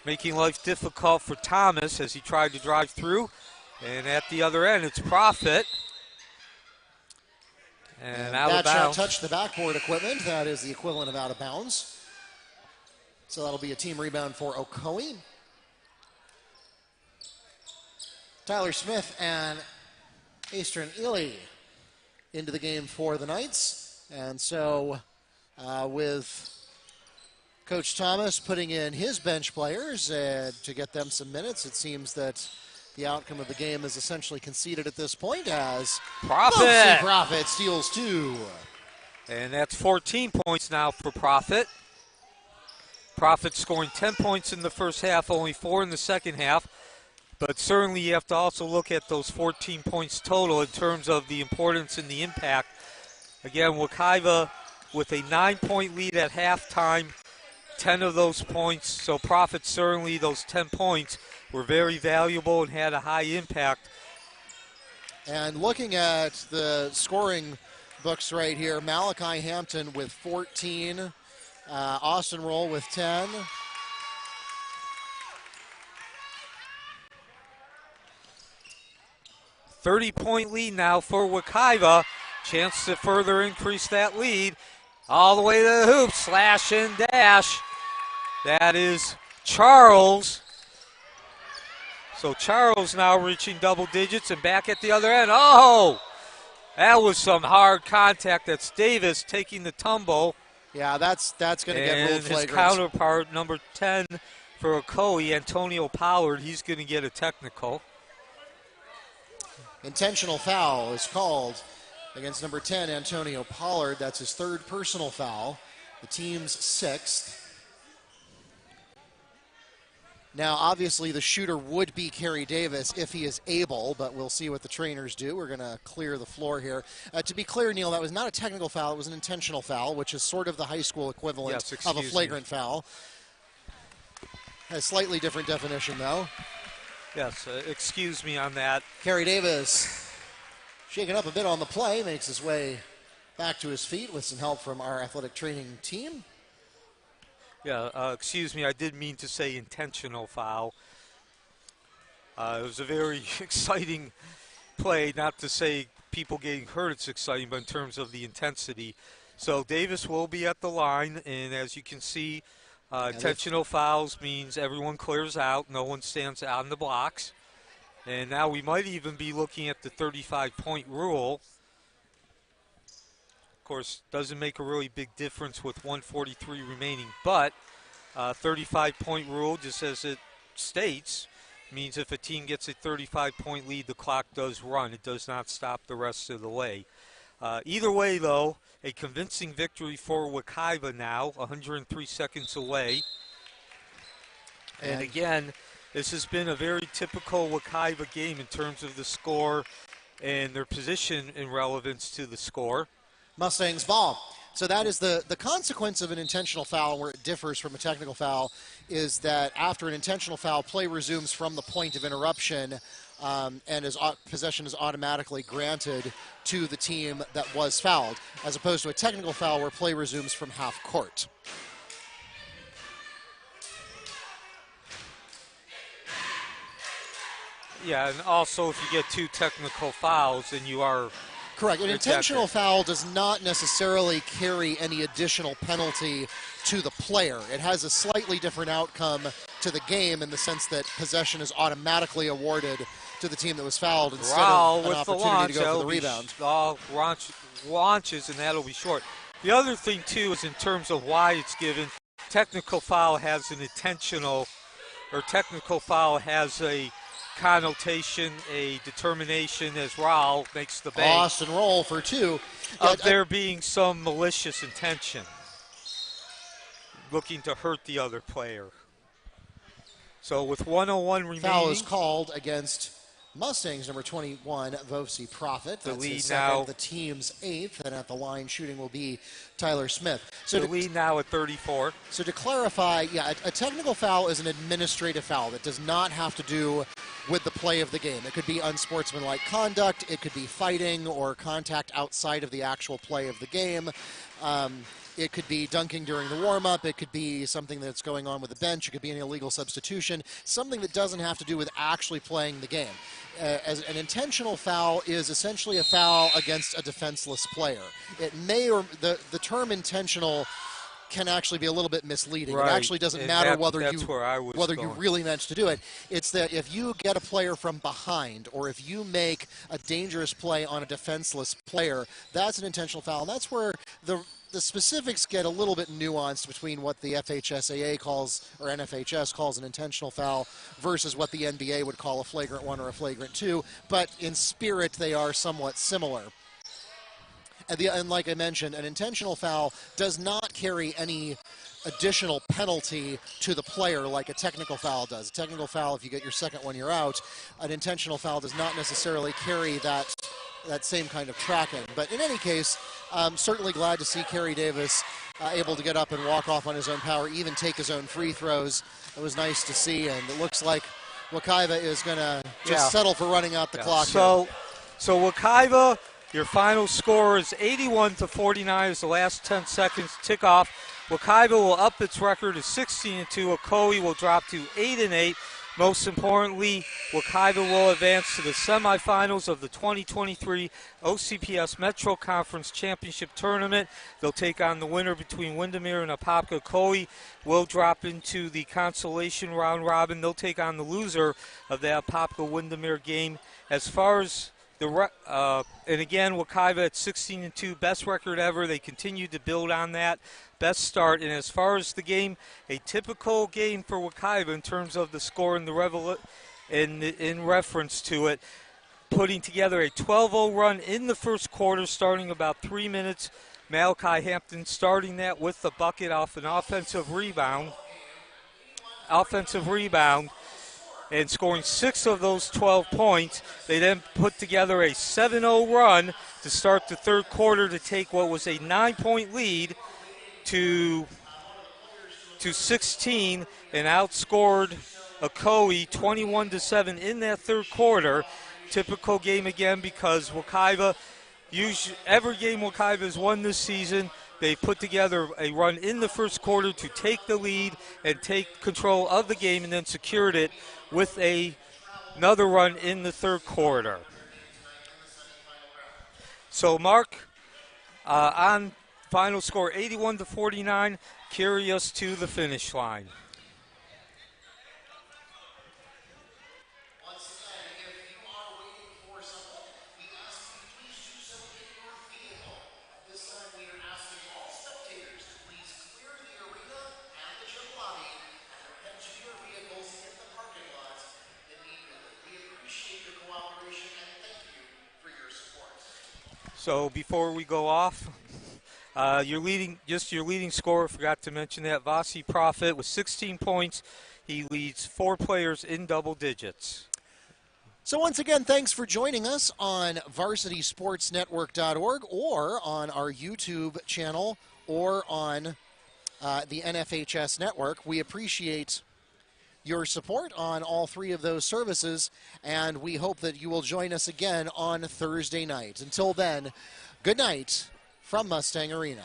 making life difficult for Thomas as he tried to drive through. And at the other end, it's Profit. And out that of bounds. shot touched the backboard equipment. That is the equivalent of out of bounds. So that'll be a team rebound for Ocoee. Tyler Smith and Eastern Ely into the game for the Knights. And so with Coach Thomas putting in his bench players to get them some minutes, it seems that the outcome of the game is essentially conceded at this point as Profit steals 2. And that's 14 points now for Profit. Profit scoring 10 points in the first half, only 4 in the second half. But certainly you have to also look at those 14 points total in terms of the importance and the impact. Again, Wekiva with a 9-point lead at halftime, 10 of those points. So Profit, certainly those 10 points were very valuable and had a high impact. And looking at the scoring books right here, Malachi Hampton with 14, Austin Roll with 10. .30-point lead now for Wekiva. Chance to further increase that lead. All the way to the hoop, slash and dash. That is Charles. So Charles now reaching double digits and back at the other end. Oh, that was some hard contact. That's Davis taking the tumble. Yeah, that's going to get ruled flagrant. His counterpart, number 10 for Ocoee, Antonio Pollard, he's going to get a technical. Intentional foul is called against number 10, Antonio Pollard. That's his 3rd personal foul, the team's 6th. Now, obviously, the shooter would be Kerry Davis if he is able, but we'll see what the trainers do. We're going to clear the floor here. To be clear, Neil, that was not a technical foul. It was an intentional foul, which is sort of the high school equivalent of a flagrant foul. A slightly different definition, though. Yes, excuse me on that. Kerry Davis shaken up a bit on the play, makes his way back to his feet with some help from our athletic training team. Yeah, excuse me, I did mean to say intentional foul. It was a very exciting play, not to say people getting hurt it's exciting, but in terms of the intensity. So Davis will be at the line, and as you can see, intentional fouls means everyone clears out, no one stands on the blocks. And now we might even be looking at the 35-point rule. Of course, doesn't make a really big difference with 143 remaining, but 35-point rule, just as it states, means if a team gets a 35-point lead, the clock does run. It does not stop the rest of the way. Either way, though, a convincing victory for Wekiva now, 103 seconds away. And again, this has been a very typical Wekiva game in terms of the score and their position in relevance to the score. Mustangs ball. So that is the consequence of an intentional foul, where it differs from a technical foul, is that after an intentional foul, play resumes from the point of interruption, and possession is automatically granted to the team that was fouled, as opposed to a technical foul where play resumes from half court. Yeah, and also if you get two technical fouls, then you are correct. An intentional foul does not necessarily carry any additional penalty to the player. It has a slightly different outcome to the game in the sense that possession is automatically awarded to the team that was fouled instead of an opportunity to go for the rebound. Launches, and that'll be short. The other thing, too, is in terms of why it's given, technical foul has an intentional, or technical foul has a connotation, a determination, as Raul makes the bank. Lost and roll for two. Of there being some malicious intention, looking to hurt the other player. So with 101 remaining. Foul is called against Mustangs, number 21, Vosi Prophet. The That's lead his second, now. the team's eighth, and at the line shooting will be Tyler Smith. So the lead now at 34. So to clarify, yeah, a technical foul is an administrative foul that does not have to do with the play of the game. It could be unsportsmanlike conduct, it could be fighting or contact outside of the actual play of the game. It could be dunking during the warm-up. It could be something that's going on with the bench. It could be an illegal substitution, something that doesn't have to do with actually playing the game. As an intentional foul is essentially a foul against a defenseless player. It may, or the term intentional can actually be a little bit misleading. Right. It actually doesn't matter whether you really meant to do it. It's that if you get a player from behind, or if you make a dangerous play on a defenseless player, that's an intentional foul. And that's where the specifics get a little bit nuanced between what the FHSAA calls, or NFHS calls, an intentional foul versus what the NBA would call a flagrant one or a flagrant two. But in spirit, they are somewhat similar. And like I mentioned, an intentional foul does not carry any additional penalty to the player like a technical foul does. A technical foul, if you get your second one, you're out. An intentional foul does not necessarily carry that same kind of tracking. But in any case, I'm certainly glad to see Kerry Davis able to get up and walk off on his own power, even take his own free throws. It was nice to see, and it looks like Wekiva is going to just settle for running out the clock. So Wekiva, your final score is 81-49 as the last 10 seconds tick off. Wekiva will up its record to 16-2. Ocoee will drop to 8-8. Most importantly, Wekiva will advance to the semifinals of the 2023 OCPS Metro Conference Championship Tournament. They'll take on the winner between Windermere and Apopka. Ocoee will drop into the consolation round robin. They'll take on the loser of the Apopka-Windermere game. As far as and again, Wekiva at 16-2, best record ever. They continue to build on that. Best start. And as far as the game, a typical game for Wekiva in terms of the score and the in reference to it, putting together a 12-0 run in the first quarter, starting about 3 minutes. Malachi Hampton starting that with the bucket off an offensive rebound. And scoring 6 of those 12 points. They then put together a 7-0 run to start the third quarter to take what was a 9-point lead to 16 and outscored Ocoee 21-7 in that third quarter. Typical game again because Wekiva every game Wekiva has won this season, they put together a run in the first quarter to take the lead and take control of the game, and then secured it with another run in the third quarter. So, Mark, on final score 81-49, carry us to the finish line. So before we go off, your leading scorer, forgot to mention that, Vasi Prophet with 16 points. He leads 4 players in double digits. So once again, thanks for joining us on VarsitySportsNetwork.org or on our YouTube channel or on the NFHS network. We appreciate your support on all 3 of those services, and we hope that you will join us again on Thursday night. Until then, good night from Mustang Arena.